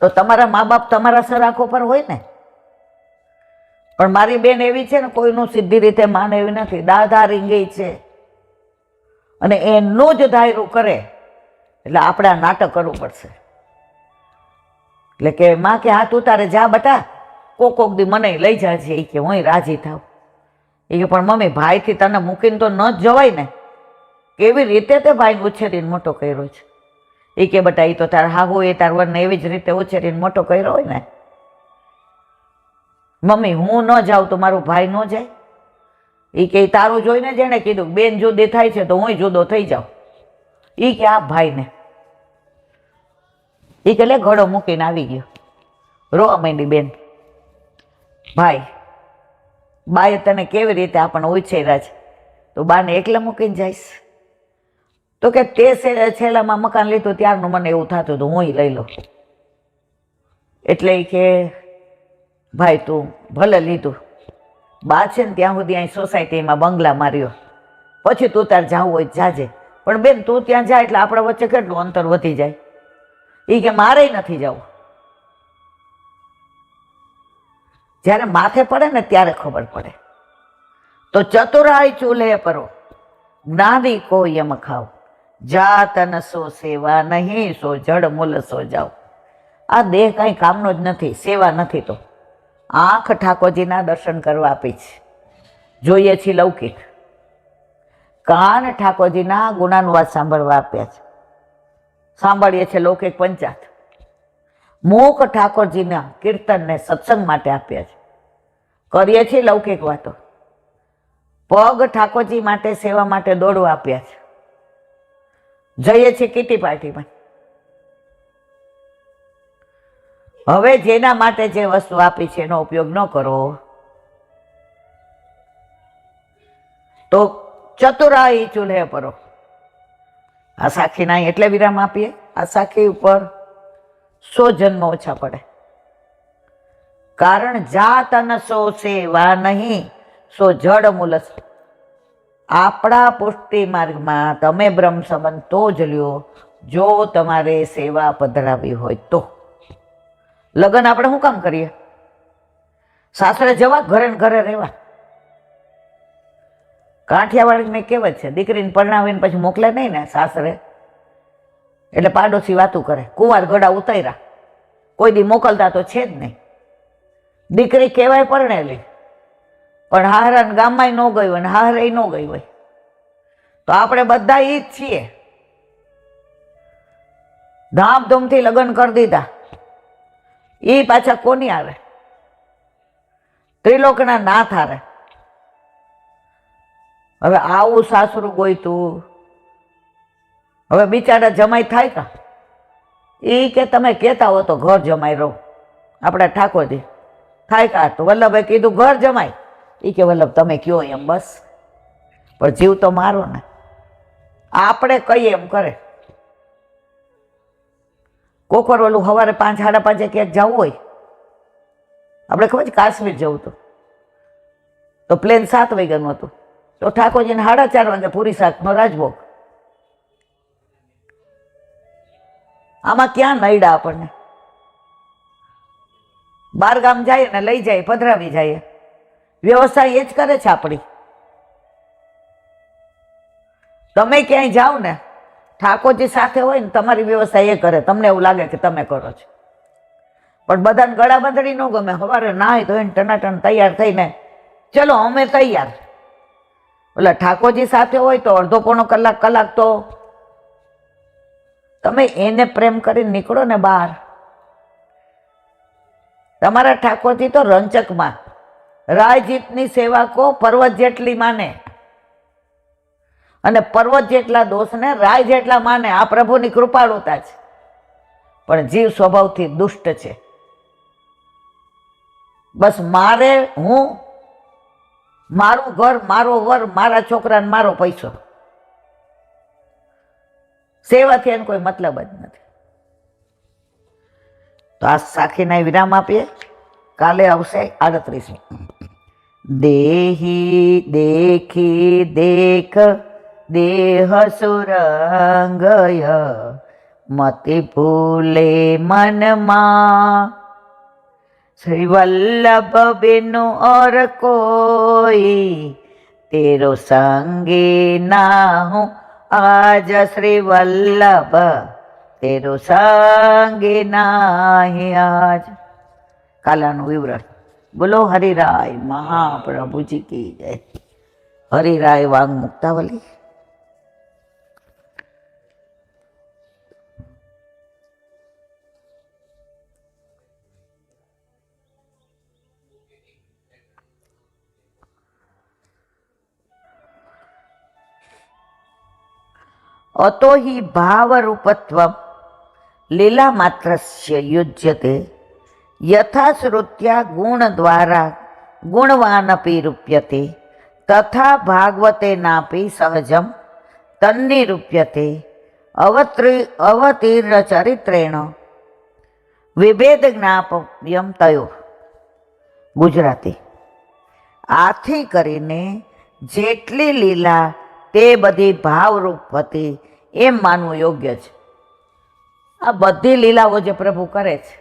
તો તમારા મા બાપ તમારા સર આંખો પર હોય ને. પણ મારી બેન એવી છે ને, કોઈનું સીધી રીતે માને એવી નથી, દાદા રીંગી છે, અને એનું જ ધાયરું કરે. એટલે આપણે આ નાટક કરવું પડશે. એટલે કે માં કે હા તું તારે જા બટા, કોક દી મને લઈ જાજે. એ કે હું રાજી થાવ. એ કે પણ મમ્મી ભાઈથી તને મૂકીને તો ન જ જવાય ને, કેવી રીતે તે ભાઈ ઉછેરીને મોટો કર્યો છે. એ કે બટા એ તો તાર હાહુ એ તાર વરને એવી જ રીતે ઉછેરીને મોટો કર્યો હોય ને. મમ્મી હું ન જાઉં તો મારું ભાઈ ન જાય? એ કે તારું જોઈને જેને કીધું બેન જુદી થાય છે તો હું જુદો થઈ જાઉં. એ કે આ ભાઈને એ કે લે ઘડો મૂકીને આવી ગયો, રોવા માંડી બેન. ભાઈ બાએ તને કેવી રીતે આપણને ઉછેર્યા છે, તો બાને એકલા મૂકીને જઈશ? તો કે તે છેલ્લામાં મકાન લીધું ત્યારનું મને એવું થતું હતું હું લઈ લઉં. એટલે એ કે ભાઈ તું ભલે લીધું, બા છે ને ત્યાં સુધી અહીં સોસાયટીમાં બંગલા માર્યો, પછી તું તાર જાવું હોય જાજે, પણ બેન તું ત્યાં જા એટલે આપણા વચ્ચે કેટલું અંતર વધી જાય. એ કે મારે નથી જવું. જ્યારે માથે પડે ને ત્યારે ખબર પડે. તો ચતુરાઈ ચૂલે પરો, જ્ઞાની કો યમ ખાવ, જાતન સો સેવા નહીં, સો જડ મૂલ સો જાવ. આ દેહ કઈ કામનો જ નથી, સેવા નથી. તો આંખ ઠાકોરજીના દર્શન કરવા આપી છે, જોઈએ છીએ લૌકિક. કાન ઠાકોરજીના ગુણાનુવાદ સાંભળવા આપ્યા છે, સાંભળીએ છીએ લૌકિક પંચાત. મુખ ઠાકોરજીના કીર્તનને સત્સંગ માટે આપ્યા છે, કરીએ છીએ લૌકિક વાતો. પગ ઠાકોરજી માટે સેવા માટે દોડવા આપ્યા છે, જઈએ છીએ કીટી પાર્ટીમાં. હવે જેના માટે જે વસ્તુ આપી છે એનો ઉપયોગ ન કરો તો ચતુરાઈ ચૂલ્હે પરો. આ સાખીના એટલે વિરામ આપીએ. આ સાખી ઉપર 100 જન્મ ઓછા પડે. કારણ જાત ન સો સેવા નહીં, સો જડ મૂલસ. આપણા પુષ્ટિ માર્ગમાં તમે બ્રહ્મ સંબંધ તો જ લ્યો જો તમારે સેવા પધરાવી હોય તો. લગ્ન આપણે શું કામ કરીએ? સાસરે જવા, ઘરે ને ઘરે રહેવા. કાઠિયાવાડીને કહેવત છે, દીકરીને પરણાવીને પછી મોકલે નહીં ને સાસરે, એટલે પાડોશી વાતું કરે, કુંવાર ગળા ઉતાર્યા, કોઈ દી મોકલતા તો છે જ નહીં. દીકરી કહેવાય પરણેલી, પણ હાહરા ગામમાં ન ગઈ હોય ને હાહરે ન ગઈ હોય. તો આપણે બધા ઈ જ છીએ. ધામધૂમથી લગ્ન કરી દીધા, એ પાછા કોની આવે? ત્રિલોકના નાથ હારે. હવે આવું સાસરું ગોઈતું, હવે બિચારા જમાઈ થાય કા? એ કે તમે કહેતા હો તો ઘર જમાઈ રહો. આપણા ઠાકોરજી થાય કા? તો વલ્લભે કીધું ઘર જમાય. એ કે વલ્લભ તમે કયો એમ બસ, પણ જીવ તો મારો ને. આપણે કહીએ એમ કરે. કોકર ઓલું સવારે 5 સાડા 5 ક્યાંક જવું હોય, આપણે ખબર છે કાશ્મીર જવું તો પ્લેન 7 વાગ્યાનું હતું, તો ઠાકોરજીને 4:30 વાગે પૂરી શાકનો રાજભોગ. આમાં ક્યાં નડ્યા આપણને? બાર ગામ જાય ને લઈ જાય, પધરાવી જાય. વ્યવસ્થા એ જ કરે છે આપણી. તમે ક્યાંય જાઓ ને ઠાકોરજી સાથે હોય ને તમારી વ્યવસ્થા એ કરે, તમને એવું લાગે કે તમે કરો છો. પણ બધાને ગળા બંધડી ન ગમે. સવારે નાય તો એને ટનાટન તૈયાર થઈને ચલો અમે તૈયાર. એટલે ઠાકોરજી સાથે હોય તો અડધો પોણો કલાક તો તમે એને પ્રેમ કરીને નીકળો ને બહાર. તમારા ઠાકોરજી તો રંચકમાં રાયજીતની સેવા કો પર્વત જેટલી માને, અને પર્વત જેટલા દોષને રાય જેટલા માને. આ પ્રભુની કૃપાળુતા છે. પણ જીવ સ્વભાવથી દુષ્ટ છે. બસ મારે, હું, મારું ઘર, મારો વર, મારા છોકરાને મારો પૈસો. સેવાથી એને કોઈ મતલબ જ નથી. તો આ સાખીને વિરામ આપીએ. કાલે આવશે 38મી. દેહી દેખી દેખ દેહ સુરંગય, મતિ ભૂલે મનમાં. શ્રી વલ્લભ બિनु और कोई, तेरो संगे ना हूँ आज. श्री वल्लभ तेरो संगे नाही आज. કાલાનું વિવરણ. બોલો હરિરાય મહાપ્રભુજી કી જય. હરિરાય વાંગ મુક્તાવલી. अतो हि भावरूपत्वं लीला मात्रस्य युज्यते, यथा श्रुत्या गुणद्वारा गुणवानपि रूप्यते, तथा भागवतेनापि सहजं तन्निरूप्यते. अवतीर्ण चरित्रेण विभेद ज्ञाप्यं तयो. ગુજરાતી. આથી કરીને જેટલી લીલા તે બધી ભાવરૂપ હતી એમ માનવું યોગ્ય છે. આ બધી લીલાઓ જે પ્રભુ કરે છે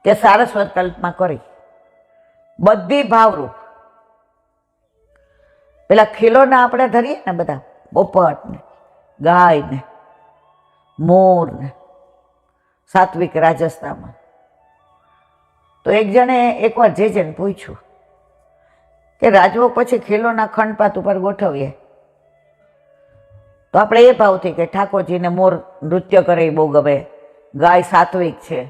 તે સારસ્વત કલ્પમાં કરી, બધી ભાવરૂપ. પેલા ખીલોના આપણે ધરીએ ને બધા, પોપટ ને ગાય ને મોર ને, સાત્વિક રાજસ્થાનમાં. તો એક જણે એકવાર જેને પૂછ્યું કે રાજભોગ પછી ખીલોના ખંડપાત ઉપર ગોઠવીએ તો આપણે એ ભાવથી કે ઠાકોરજીને મોર નૃત્ય કરે એ બહુ ગમે, ગાય સાત્વિક છે,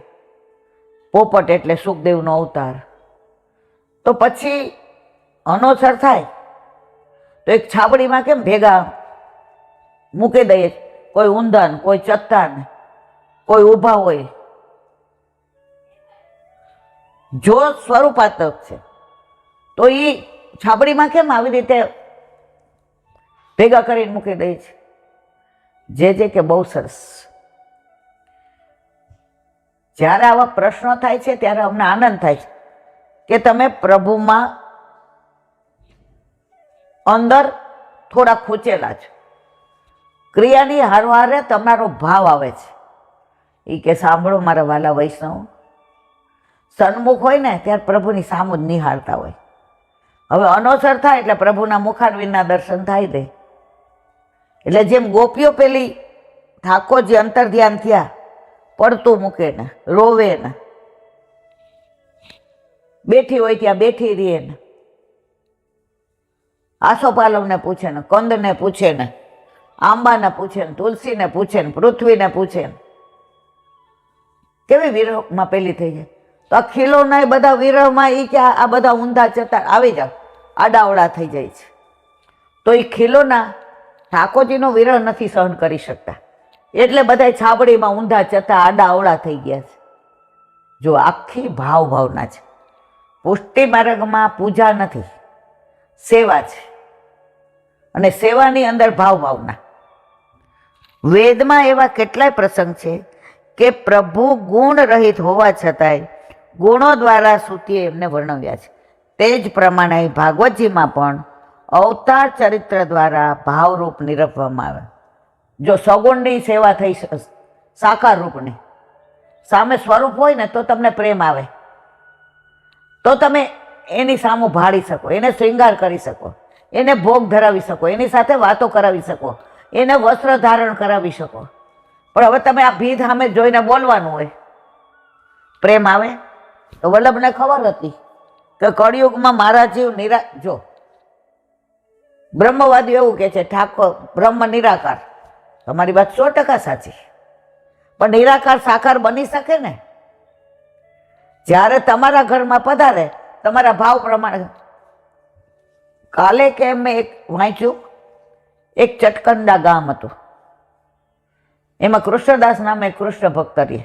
પોપટ એટલે સુખદેવનો અવતાર. તો પછી અનોસર થાય તો એક છાબડીમાં કેમ ભેગા મૂકી દઈએ, કોઈ ઊંધા ને કોઈ ચત્તા ને કોઈ ઊભા હોય. જો સ્વરૂપાત્મક છે તો એ છાબડીમાં કેમ આવી રીતે ભેગા કરીને મૂકી દે છે? જે કે બહુ સરસ. જ્યારે આવા પ્રશ્નો થાય છે ત્યારે અમને આનંદ થાય છે કે તમે પ્રભુમાં અંદર થોડા ખૂંચેલા છો. ક્રિયાની હારવારે તમારો ભાવ આવે છે. એ કે સાંભળો મારા વાલા વૈષ્ણવ, સન્મુખ હોય ને ત્યારે પ્રભુની સામુ જ નિહાળતા હોય. હવે અનોસર થાય એટલે પ્રભુના મુખારવિંદના દર્શન થાય દે. એટલે જેમ ગોપીઓ પેલી ઠાકોરજી અંતર ધ્યાન થયા, પડતું મૂકે ને, રોવે ને, બેઠી હોય ત્યાં બેઠી રહે ને, આસોપાલવને પૂછે ને, કંદને પૂછે ને, આંબાને પૂછે ને, તુલસીને પૂછે ને, પૃથ્વીને પૂછે ને, કેવી વિરહમાં પેલી થઈ જાય. તો આ ખીલોના એ બધા વિરહમાં એ કે આ બધા ઊંધા ચતા આવી જાવ, આડાવડા થઈ જાય છે. તો એ ખીલોના ઠાકોરજીનો વિરહ નથી સહન કરી શકતા, એટલે બધા છાબડીમાં ઊંધા ચતા આડાવડા થઈ ગયા છે. જો આખી ભાવના છે. પુષ્ટિ માર્ગમાં પૂજા નથી, સેવા છે. અને સેવાની અંદર ભાવના. વેદમાં એવા કેટલાય પ્રસંગ છે કે પ્રભુ ગુણ રહિત હોવા છતાંય ગુણો દ્વારા સ્તુતિએ એમને વર્ણવ્યા છે. તે જ પ્રમાણે ભાગવતજીમાં પણ અવતાર ચરિત્ર દ્વારા ભાવરૂપ નિરપવામાં આવે. જો સગુણની સેવા થઈ, સાકાર રૂપની સામે સ્વરૂપ હોય ને તો તમને પ્રેમ આવે, તો તમે એની સામું ભાળી શકો, એને શૃંગાર કરી શકો, એને ભોગ ધરાવી શકો, એની સાથે વાતો કરાવી શકો, એને વસ્ત્ર ધારણ કરાવી શકો. પણ હવે તમે આ ભીડ સામે જોઈને બોલવાનું હોય, પ્રેમ આવે? તો વલ્લભને ખબર હતી કે કળિયુગમાં મારા જીવ જો બ્રહ્મવાદીઓ એવું કે છે ઠાકોર બ્રહ્મ નિરાકાર. તમારી વાત 100% સાચી. પણ નિરાકાર સાકાર બની શકે ને જ્યારે તમારા ઘરમાં પધારે, તમારા ભાવ પ્રમાણે. કાલે કે મેં એક વાંચ્યું, એક ચટકંડા ગામ હતું, એમાં કૃષ્ણદાસ નામે કૃષ્ણ ભક્ત રહે.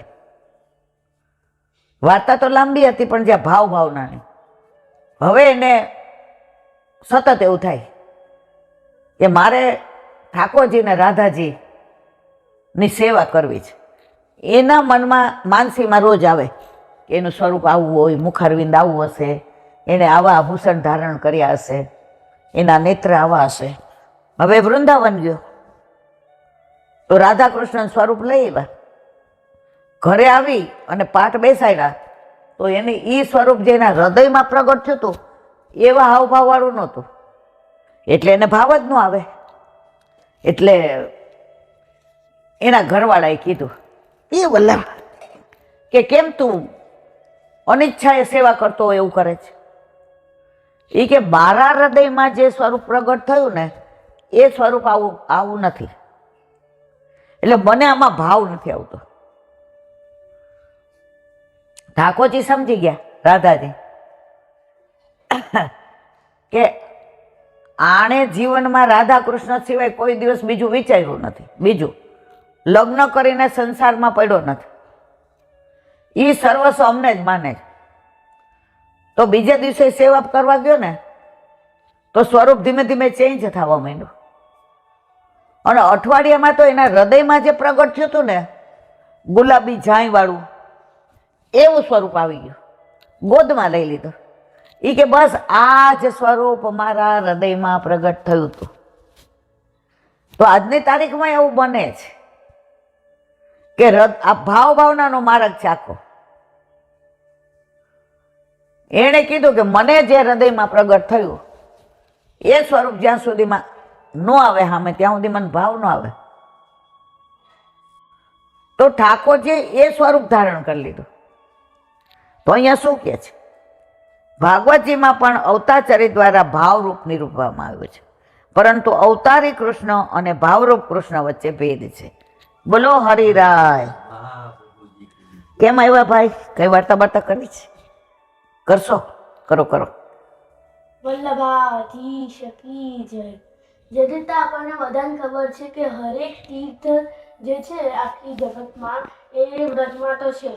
વાર્તા તો લાંબી હતી પણ જ્યાં ભાવનાની. હવે એને સતત એવું થાય કે મારે ઠાકોરજીને રાધાજી ની સેવા કરવી છે. એના મનમાં માનસીમાં રોજ આવે કે એનું સ્વરૂપ આવું હોય, મુખારવિંદ આવું હશે, એને આવા આભૂષણ ધારણ કર્યા હશે, એના નેત્ર આવા હશે. હવે વૃંદાવન ગયો તો રાધા કૃષ્ણ સ્વરૂપ લઈ આવ્યા. ઘરે આવી અને પાઠ બેસાડ્યા તો એને એ સ્વરૂપ જે એના હૃદયમાં પ્રગટ થયું હતું એવા હાવભાવ વાળું નહોતું, એટલે એને ભાવ જ ન આવે. એટલે એના ઘરવાળાએ કીધું, એ વલ્લભ કે કેમ તું અનિચ્છાએ સેવા કરતો હોય એવું કરે છે? એ કે મારા હૃદયમાં જે સ્વરૂપ પ્રગટ થયું ને એ સ્વરૂપ આવું નથી, એટલે મને આમાં ભાવ નથી આવતો. ઠાકોરજી સમજી ગયા, રાધાજી, કે આણે જીવનમાં રાધા કૃષ્ણ સિવાય કોઈ દિવસ બીજું વિચાર્યું નથી, બીજું લગ્ન કરીને સંસારમાં પડ્યો નથી, એ સર્વસ્વ અમને જ માને. તો બીજા દિવસે સેવા કરવા ગયો ને તો સ્વરૂપ ધીમે ધીમે ચેન્જ થવા માંડ્યું. અને અઠવાડિયામાં તો એના હૃદયમાં જે પ્રગટ થયું હતું ને ગુલાબી ઝાંય વાળું એવું સ્વરૂપ આવી ગયું, ગોદમાં લઈ લીધું. એ કે બસ આ જ સ્વરૂપ મારા હૃદયમાં પ્રગટ થયું હતું. તો આજની તારીખમાં એવું બને છે કે આ ભાવનાનો માર્ગ છે આખો. એણે કીધું કે મને જે હૃદયમાં પ્રગટ થયું એ સ્વરૂપ જ્યાં સુધીમાં ન આવે સામે ત્યાં સુધી મને ભાવ ન આવે. તો ઠાકોરજી એ સ્વરૂપ ધારણ કરી લીધું. તો અહીંયા શું કહે છે? ભાગવતજીમાં પણ અવતારચરિત દ્વારા ભાવરૂપ નિરૂપવામાં આવ્યું છે, પરંતુ અવતારી કૃષ્ણ અને ભાવરૂપ કૃષ્ણ વચ્ચે ભેદ છે. બોલો હરિરાય. કેમ આવ્યા ભાઈ? કઈ વાર્તા કરવી છે? કરશો? કરો કરો. વલ્લભાધીશ કી જય. જે રીતે આપણને બધાને ખબર છે કે હરેક તીર્થ જે છે આખી જગતમાં એ વ્રજમાં તો છે.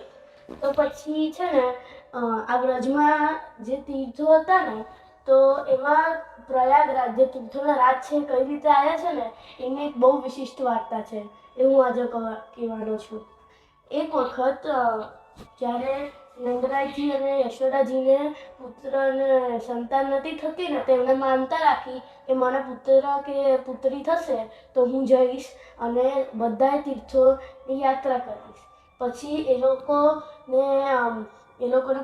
તો પછી છે ને આ વ્રજમાં જે તીર્થો હતા ને તો એમાં પ્રયાગરાજ જે તીર્થોના રાજ છે કઈ રીતે આવ્યા છે ને એની એક બહુ વિશિષ્ટ વાર્તા છે. એ હું આજે કહેવાનો છું. એક વખત જ્યારે નંદરાયજી અને યશોદાજીને પુત્ર અને સંતાન નથી થતી ને તેમણે માનતા રાખી કે મને પુત્ર કે પુત્રી થશે તો હું જઈશ અને બધા તીર્થોની યાત્રા કરીશ. પછી એ લોકોને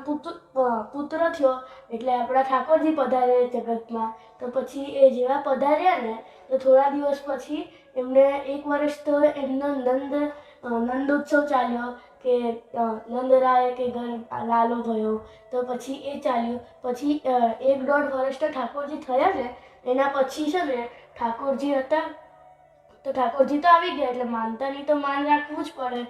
પુત્ર થયો એટલે આપણા ઠાકોરજી પધાર્યા જગતમાં. તો પછી એ જેવા પધાર્યા ને તો થોડા દિવસ પછી એમને 1 વર્ષ તો એમનો નંદોત્સવ ચાલ્યો કે નંદરાય કે ઘર લાલો થયો. તો પછી એ ચાલ્યું. પછી 1-1.5 વર્ષ તો ઠાકોરજી થયા ને એના પછી છે ને ઠાકોરજી હતા તો ઠાકોરજી તો આવી ગયા એટલે માનતાની તો માન રાખવું જ પડે.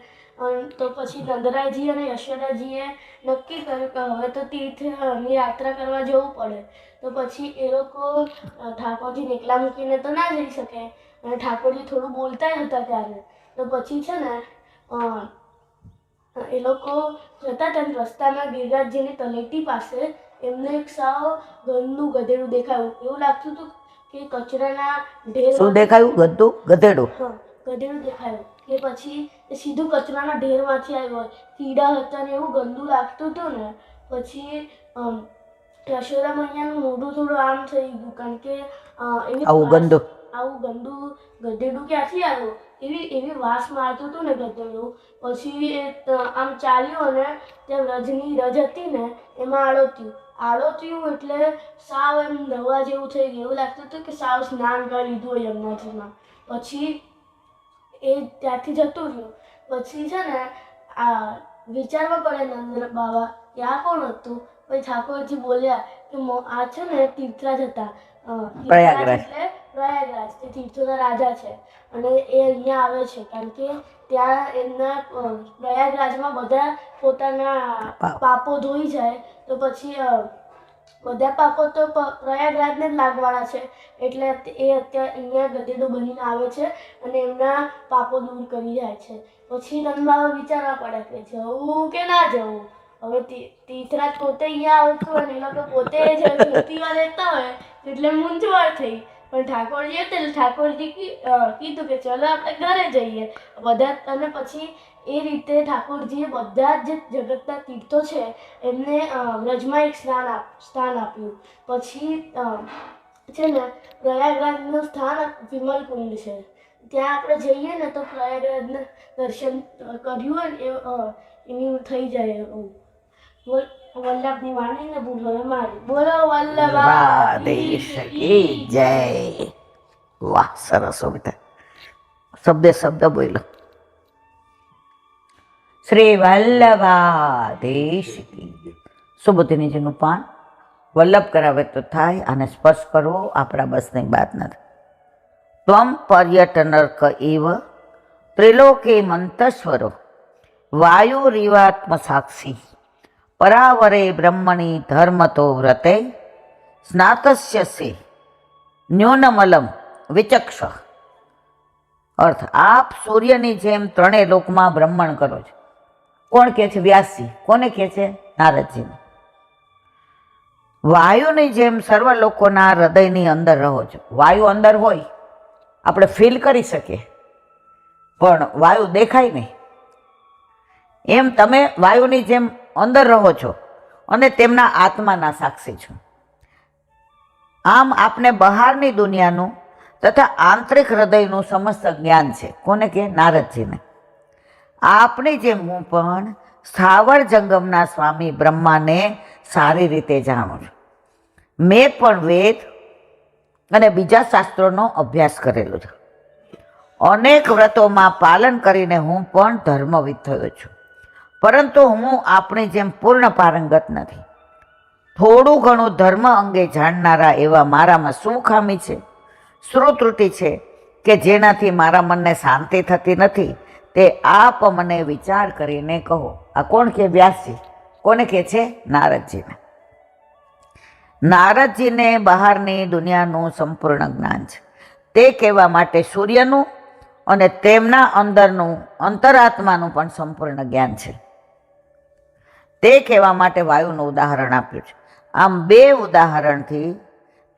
તો પછી નંદરાયજી અને યશોદાજીએ નક્કી કર્યું કે હવે તો તીર્થની યાત્રા કરવા જવું પડે. તો પછી એ લોકો ઠાકોરજીને એકલા મૂકીને તો ના જઈ શકે અને ઠાકોરજી થોડું બોલતા હતા ત્યારે. તો પછી છે ને એ લોકો જતા હતા રસ્તામાં ગિરિરાજજીની તલેટી પાસે એમને એક સાવ ગંદુ ગધેડું દેખાયું. એવું લાગતું હતું કે કચરાના ઢેર. શું દેખાયું? ગધેડું? હા, ગધેડું દેખાયું કે પછી એ સીધું કચરાના ઢેરમાંથી આવ્યું. કીડા હતા ને એવું ગંદુ લાગતું હતું ને. પછી યશોદા મૈયાનું મોઢું થોડું આમ થઈ ગયું કારણ કે આવું ગંદુ ગધેડું ક્યાંથી આવ્યું એવી વાસ મારતું હતું ને ગધેડું. પછી એ આમ ચાલ્યું અને ત્યાં વ્રજની રજ હતી ને એમાં આળોત્યું એટલે સાવ એમ નવા જેવું થઈ ગયું. એવું લાગતું હતું કે સાવ સ્નાન કરી લીધું હોય યમુનાજીમાં. પછી એ ત્યાંથી જતું રહ્યું. પછી છે ને આ વિચારવા પડે નંદ બાબા કે આ કોણ હતું. પછી ઠાકોરજી બોલ્યા કે આ છે ને તીર્થરાજ હતા. પ્રયાગરાજ તે તીર્થોના રાજા છે અને એ અહીંયા આવે છે કારણ કે ત્યાં એમના પ્રયાગરાજમાં બધા પોતાના પાપો ધોઈ જાય. તો પછી બધા પાપો તો પ્રયાગરાજને જ લાગવાના છે એટલે એ અત્યારે અહીંયા ગધેડું બનીને આવે છે અને એમના પાપો દૂર કરી જાય છે. પછી નંદબાબા વિચારવા પડે કે જવું કે ના જવું. હવે તીર્થરાજ પોતે અહીંયા આવતું હોય ને એ લોકો પોતે જ મૂર્તિમાં રહેતા હોય એટલે મૂંઝવણ થઈ. પણ ઠાકોરજી હતા એટલે ઠાકોરજી કીધું કે ચલો આપણે ઘરે જઈએ બધા. અને પછી એ રીતે ઠાકોરજીએ બધા જ જગતના તીર્થો છે એમને વ્રજમાં એક સ્થાન આપ્યું. પછી છે ને પ્રયાગરાજનું સ્થાન વિમલ કુંડ છે. ત્યાં આપણે જઈએ ને તો પ્રયાગરાજના દર્શન કર્યું હોય ને એની થઈ જાય એવું. વલ્લભની વાણીને ભૂલો મારી. બોલો વલ્લભાધીશ કી જય. વાહ, સરસ હો બેટા. શબ્દ બોલો. શ્રી વલ્લભાધીશ કી. સુબુદ્ધિનીજીનું પાન વલ્લભ કરાવે તો થાય, આને સ્પર્શ કરવો આપણા બસની વાત નથી. ત્વમ પર્યટનર્ક એવ ત્રિલોકે મંતસ્વરો વાયુરીવાત્મ સાક્ષી પરાવરે બ્રહ્મણી ધર્મતો વ્રતે સ્નાતસ્ય સે ન્યૂનમલમ વિચક્ષ. અર્થ, આપ સૂર્યની જેમ 3 લોકમાં બ્રહ્મણ કરો છો. કોણ કહે છે? વ્યાસજી. કોને કહે છે? નારદજીને. વાયુની જેમ સર્વ લોકોના હૃદયની અંદર રહો છો. વાયુ અંદર હોય આપણે ફીલ કરી શકીએ પણ વાયુ દેખાય નહીં. એમ તમે વાયુની જેમ અંદર રહો છો અને તેમના આત્માના સાક્ષી છો. આમ આપને બહારની દુનિયાનું તથા આંતરિક હૃદયનું સમસ્ત જ્ઞાન છે. કોને કે? નારદજીને. આપની જેમ હું પણ સ્થાવર જંગમના સ્વામી બ્રહ્માને સારી રીતે જાણું છું. મેં પણ વેદ અને બીજા શાસ્ત્રોનો અભ્યાસ કરેલો છે. અનેક વ્રતોમાં પાલન કરીને હું પણ ધર્મવિદ થયો છું, પરંતુ હું આપણી જેમ પૂર્ણ પારંગત નથી. થોડું ઘણું ધર્મ અંગે જાણનારા એવા મારામાં શું ખામી છે, શું ત્રુટિ છે કે જેનાથી મારા મનને શાંતિ થતી નથી, તે આપ મને વિચાર કરીને કહો. આ કોણ કે? વ્યાસજી. કોને કહે છે? નારદજીને. નારદજીને બહારની દુનિયાનું સંપૂર્ણ જ્ઞાન છે. તે કહેવા માટે સૂર્યનું અને તેમના અંદરનું અંતરાત્માનું પણ સંપૂર્ણ જ્ઞાન છે. તે કહેવા માટે વાયુનું ઉદાહરણ આપ્યું છે. આમ બે ઉદાહરણથી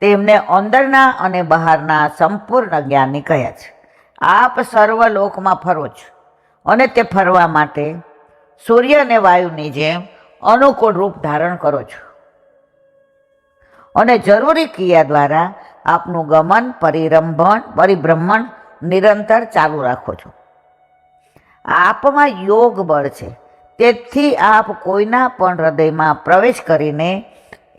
તેમને અંદરના અને બહારના સંપૂર્ણ જ્ઞાનની કહ્યા છે. આપ સર્વલોકમાં ફરો છો અને તે ફરવા માટે સૂર્ય અને વાયુની જેમ અનુકૂળ રૂપ ધારણ કરો છો અને જરૂરી ક્રિયા દ્વારા આપનું ગમન પરિભ્રમણ નિરંતર ચાલુ રાખો છો. આપમાં યોગ બળ છે, તેથી આપ કોઈના પણ હૃદયમાં પ્રવેશ કરીને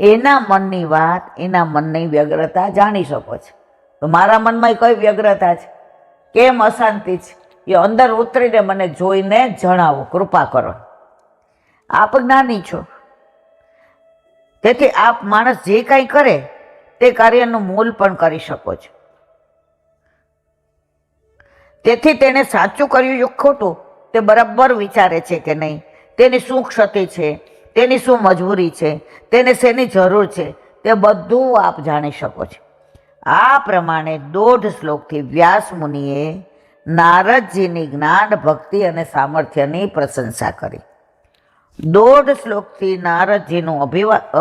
એના મનની વાત, એના મનની વ્યગ્રતા જાણી શકો છો. તો મારા મનમાં કઈ વ્યગ્રતા છે, કેમ અશાંતિ છે, એ અંદર ઉતરીને મને જોઈને જણાવો, કૃપા કરો. આપ જ્ઞાની છો, તેથી આપ માણસ જે કાંઈ કરે તે કાર્યનું મૂલ પણ કરી શકો છો. તેથી તેને સાચું કર્યું કે ખોટું તે બરાબર વિચારે છે કે નહીં, તેની શું ક્ષતિ છે, તેની શું મજબૂરી છે, તેને શેની જરૂર છે, તે બધું આપ જાણી શકો છો. આ પ્રમાણે 1.5 શ્લોકથી વ્યાસ મુનિએ નારદજીની જ્ઞાન, ભક્તિ અને સામર્થ્યની પ્રશંસા કરી. 1.5 શ્લોકથી નારદજીનું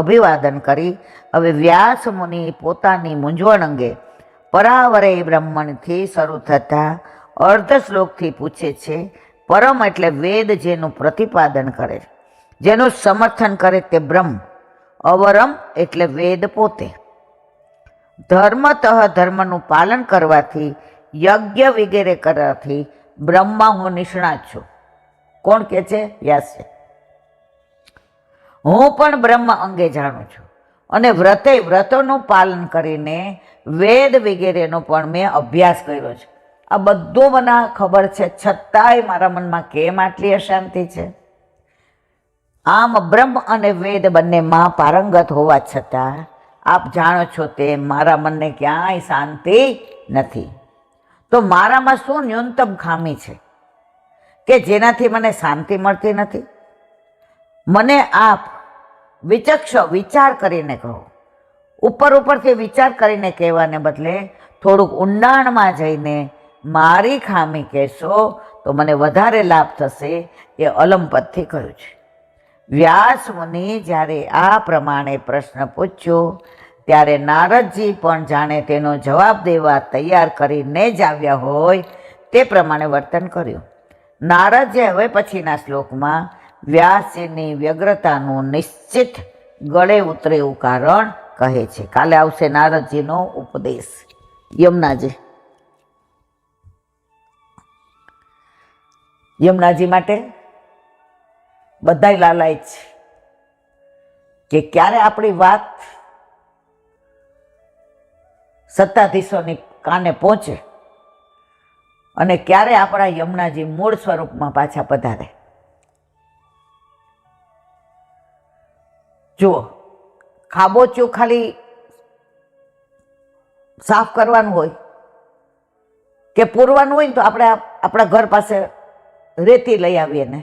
અભિવાદન કરી હવે વ્યાસ મુનિ પોતાની મૂંઝવણ અંગે પરાવરે બ્રહ્મણથી શરૂ થતા અર્ધ શ્લોકથી પૂછે છે. પરમ એટલે વેદ જેનું પ્રતિપાદન કરે, જેનું સમર્થન કરે તે બ્રહ્મ. અવરમ એટલે વેદ પોતે. ધર્મતઃ ધર્મનું પાલન કરવાથી, યજ્ઞ વગેરે કરવાથી બ્રહ્મા હું નિષ્ણાત છું. કોણ કે છે? વ્યાસ છે. હું પણ બ્રહ્મ અંગે જાણું છું અને વ્રતોનું પાલન કરીને વેદ વગેરેનો પણ મેં અભ્યાસ કર્યો છે. આ બધું મને ખબર છે, છતાંય મારા મનમાં કેમ આટલી અશાંતિ છે? આમ બ્રહ્મ અને વેદ બંનેમાં પારંગત હોવા છતાં આપ જાણો છો તેમ મારા મનને ક્યાંય શાંતિ નથી. તો મારામાં શું ન્યૂનતમ ખામી છે કે જેનાથી મને શાંતિ મળતી નથી? મને આપ વિચાર કરીને કહો. ઉપરથી વિચાર કરીને કહેવાને બદલે થોડુંક ઊંડાણમાં જઈને મારી ખામી કહેશો તો મને વધારે લાભ થશે, એ અલમપદથી કહ્યું છે. વ્યાસ મુનિ જ્યારે આ પ્રમાણે પ્રશ્ન પૂછ્યો ત્યારે નારદજી પણ જાણે તેનો જવાબ દેવા તૈયાર કરીને જ આવ્યા હોય તે પ્રમાણે વર્તન કર્યું. નારદજી હવે પછીના શ્લોકમાં વ્યાસજીની વ્યગ્રતાનું નિશ્ચિત ગળે ઉતરે એવું કારણ કહે છે. કાલે આવશે નારદજીનો ઉપદેશ. યમુનાજી માટે બધાય લાલાય છે કે ક્યારે આપણી વાત સત્તાધીશોની કાને પહોંચે અને ક્યારે આપણા યમુનાજી મૂળ સ્વરૂપમાં પાછા પધારે. જુઓ, ખાબોચિયું ખાલી સાફ કરવાનું હોય કે પૂરવાનું હોય ને તો આપણે આપણા ઘર પાસે રેતી લઈ આવીએ ને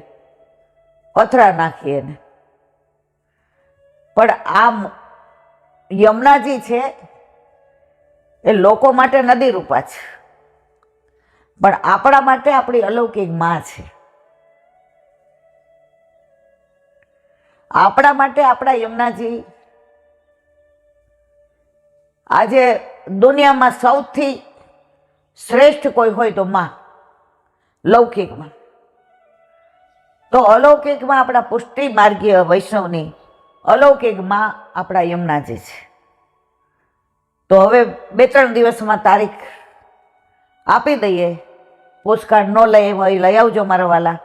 પથરા નાખીએ ને, પણ આમ યમુનાજી છે એ લોકો માટે નદી રૂપા છે, પણ આપણા માટે આપણી અલૌકિક માં છે. આપણા માટે આપણા યમુનાજી આજે દુનિયામાં સૌથી શ્રેષ્ઠ કોઈ હોય તો માં, લૌકિકમાં. તો અલૌકિકમાં આપણા પુષ્ટિ માર્ગીય વૈષ્ણવની અલૌકિકમાં આપણા યમુનાજી છે. તો હવે 2-3 દિવસમાં તારીખ આપી દઈએ. પોસ્ટકાર્ડ ન લઈ આવજો મારા વાલા.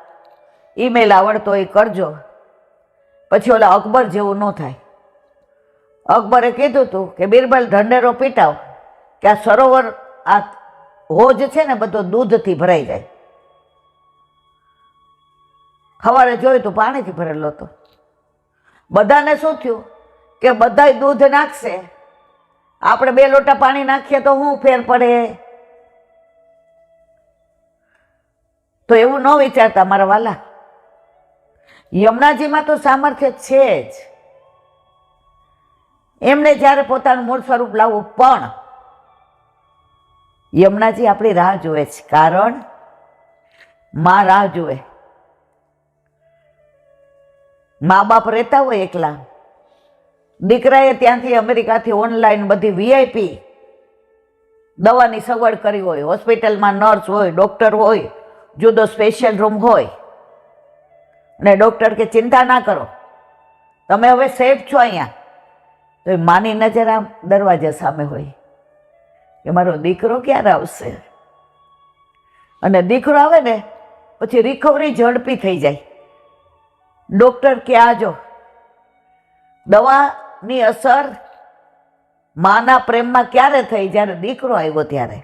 ઈમેલ આવડતો એ કરજો. પછી ઓલા અકબર જેવું ન થાય. અકબરે કીધું હતું કે બિરબલ ઢંઢેરો પીટાવ, કે આ સરોવર, આ હોજ છે ને બધો દૂધથી ભરાઈ જાય. સવારે જોયું તો પાણીથી ભરેલો હતો. બધાને શું થયું કે બધાય દૂધ નાખશે, આપણે 2 લોટા પાણી નાખીએ તો શું ફેર પડે? તો એવું ન વિચારતા મારા વાલા. યમુનાજીમાં તો સામર્થ્ય છે જ, એમને જ્યારે પોતાનું મૂળ સ્વરૂપ લાવવું, પણ યમુનાજી આપણી રાહ જુએ છે. કારણ માં રાહ જુએ. મા બાપ રહેતા હોય એકલા, દીકરાએ ત્યાંથી અમેરિકાથી ઓનલાઈન બધી VIP દવાની સગવડ કરી હોય, હોસ્પિટલમાં નર્સ હોય, ડૉક્ટર હોય, જુદો સ્પેશિયલ રૂમ હોય, અને ડૉક્ટર કે ચિંતા ના કરો, તમે હવે સેફ છો અહીંયા. તો એ માની નજર આમ દરવાજા સામે હોય કે મારો દીકરો ક્યારે આવશે. અને દીકરો આવે ને પછી રિકવરી ઝડપી થઈ જાય. ડૉક્ટર કે આજો, દવાની અસર માના પ્રેમમાં ક્યારે થઈ? જ્યારે દીકરો આવ્યો ત્યારે.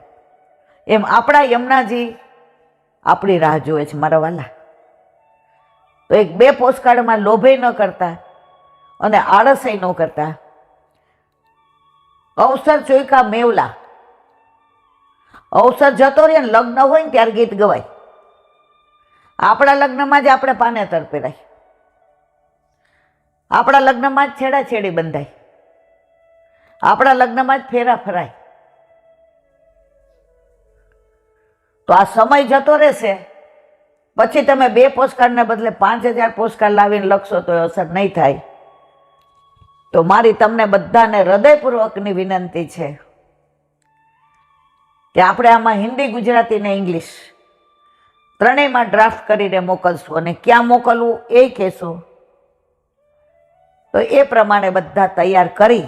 એમ આપણા યમુનાજી આપણી રાહ જુએ છે મારા વાલા. તો 1-2 પોસ્ટકાર્ડમાં લોભે ન કરતા અને આળસે ન કરતા. અવસર ચોઈકા મેવલા. અવસર જતો રહે ને લગ્ન હોય ને ત્યારે ગીત ગવાય. આપણા લગ્નમાં જ આપણે પાનેતર પહેરાય, આપણા લગ્નમાં જ છેડાછેડી બંધાય, આપણા લગ્નમાં જ ફેરા ફરાય. તો આ સમય જતો રહેશે, પછી તમે 2 પોસ્ટકાર્ડને બદલે 5000 પોસ્ટકાર્ડ લાવીને લખશો તો અસર નહીં થાય. તો મારી તમને બધાને હૃદયપૂર્વકની વિનંતી છે કે આપણે આમાં હિન્દી, ગુજરાતી ને ઇંગ્લિશ ત્રણેયમાં ડ્રાફ્ટ કરીને મોકલશું, અને ક્યાં મોકલવું એ કહેશું. તો એ પ્રમાણે બધા તૈયાર કરી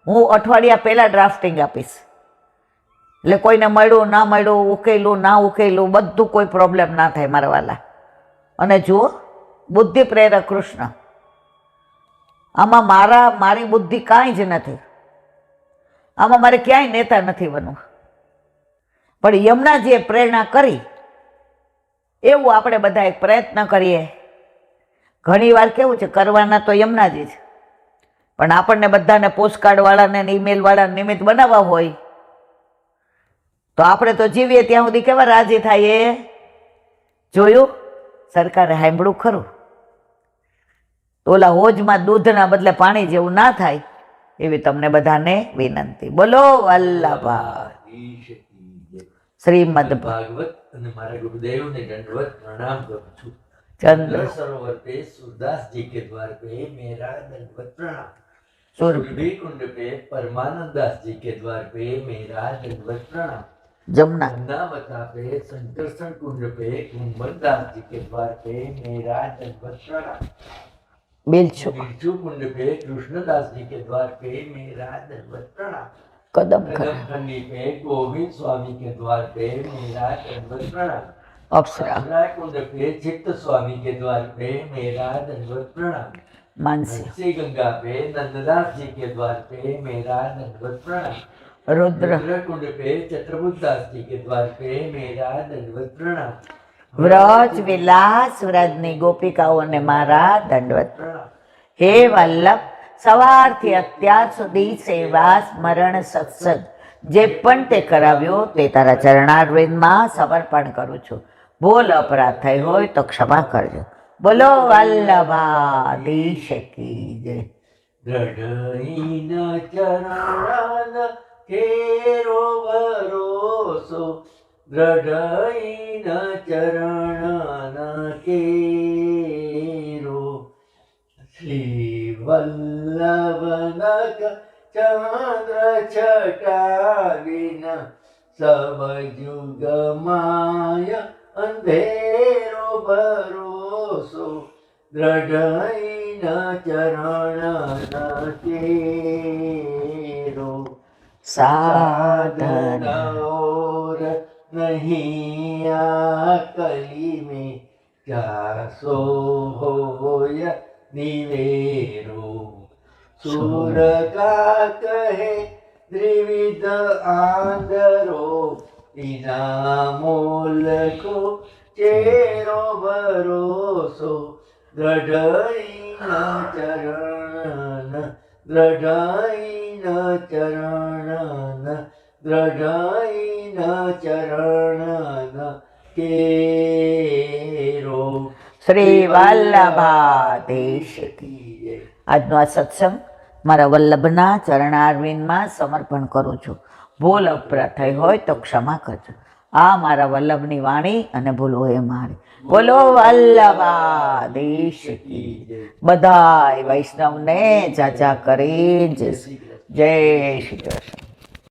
હું અઠવાડિયા પહેલાં ડ્રાફ્ટિંગ આપીશ. એટલે કોઈને મળ્યું ના મળ્યું, ઉકેલું ના ઉકેલું, બધું કોઈ પ્રોબ્લેમ ના થાય મારા વાલા. અને જુઓ, બુદ્ધિ પ્રેરક કૃષ્ણ, આમાં મારી બુદ્ધિ કાંઈ જ નથી. આમાં મારે ક્યાંય નેતા નથી બનવું, પણ યમુનાજીએ પ્રેરણા કરી એવું આપણે બધા એક પ્રયત્ન કરીએ. ઘણી વાર કેવું છે, કરવાના તો યમુનાજી જ, પણ આપણને બધાને પોસ્ટકાર્ડ વાળાને, ઈમેલ વાળાને નિમિત્ત બનાવવા હોય તો આપણે તો જીવીએ ત્યાં સુધી કેવા રાજી થાય. એ જોયું? સરકારે સાંભળ્યું ખરું? તો ઓલા હોજમાં દૂધના બદલે પાણી જેવું ના થાય એવી તમને બધાને વિનંતી. બોલો વલ્લભા શ્રીમદ ભાગવત અને મારા ગુરુદેવને दंडवत प्रणाम करूं છું. ચંદ્ર सरोवर पे सूरदास जी के द्वार पे मेरा दंडवत प्रणाम. सुर सुरभि कुंड पे परमानंद दास जी के द्वार पे मेरा दंडवत प्रणाम. જમના जमुनावता पे संकर्षण कुंड पे कुंभन दास जी के द्वार पे मेरा दंडवत प्रणाम. બિલછુ बिरजू कुंड पे कृष्णदास जी के द्वार पे मेरा दंडवत प्रणाम. કદમ कदम ખરા खंडी पे गोविंद स्वामी के द्वार पे मेरा दंडवत प्रणाम. અપ્સરા अक्षरा कुंड पे चित्त स्वामी के द्वार पे मेरा दंडवत प्रणाम. માનસી नरसी गंगा पे नंददास जी के द्वार पे मेरा दंडवत प्रणाम. રુદ્ર रुद्र कुंड पे चतुर्भुज दास जी के द्वार पे मेरा दंडवत प्रणाम. વ્રજ વિલાસ વ્રજની ગોપિકાઓને મારા દંડવત. प्रणाम. હે વલ્લભ, સવારથી અત્યાર સુધી સેવા, સ્મરણ, સત્સંગ જે પણ તે કરાવ્યો તે તારા ચરણારવિંદમાં સમર્પણ કરું છું. ભૂલ અપરાધ થઈ હોય તો ક્ષમા કરજો. બોલો વલ્લભાધીશ કી જય. दृढ़हीन चरण केरो भरोसो, दृढ़हीन चरण केरो. श्री वल्लभनक चंद्र छटाविन सब युग माया अंधेरो भरोसो, दृढ़हीन चरण केरो. સાધન और नहीं कली में क्या सो होय निवेरो. सूर का कहे ત્રિવિધ આંધરો ઇનામોલકો ચેરો ભરોસો દ્રઢઈના ચરણ દ્રઢઈના ચરણ દ્રઢઈના ચરણ કેરો. શ્રી વલ્લભાધીશ કી જય. આજનો આ સત્સંગ મારા વલ્લભના ચરણારવિંદમાં સમર્પણ કરું છું. ભૂલ અપરાધ થઈ હોય તો ક્ષમા કરજો. આ મારા વલ્લભની વાણી અને ભૂલ હોય એ મારી. બોલો વલ્લભાધીશ કી. બધાય વૈષ્ણવને જાજા કરી જય શ્રી કૃષ્ણ.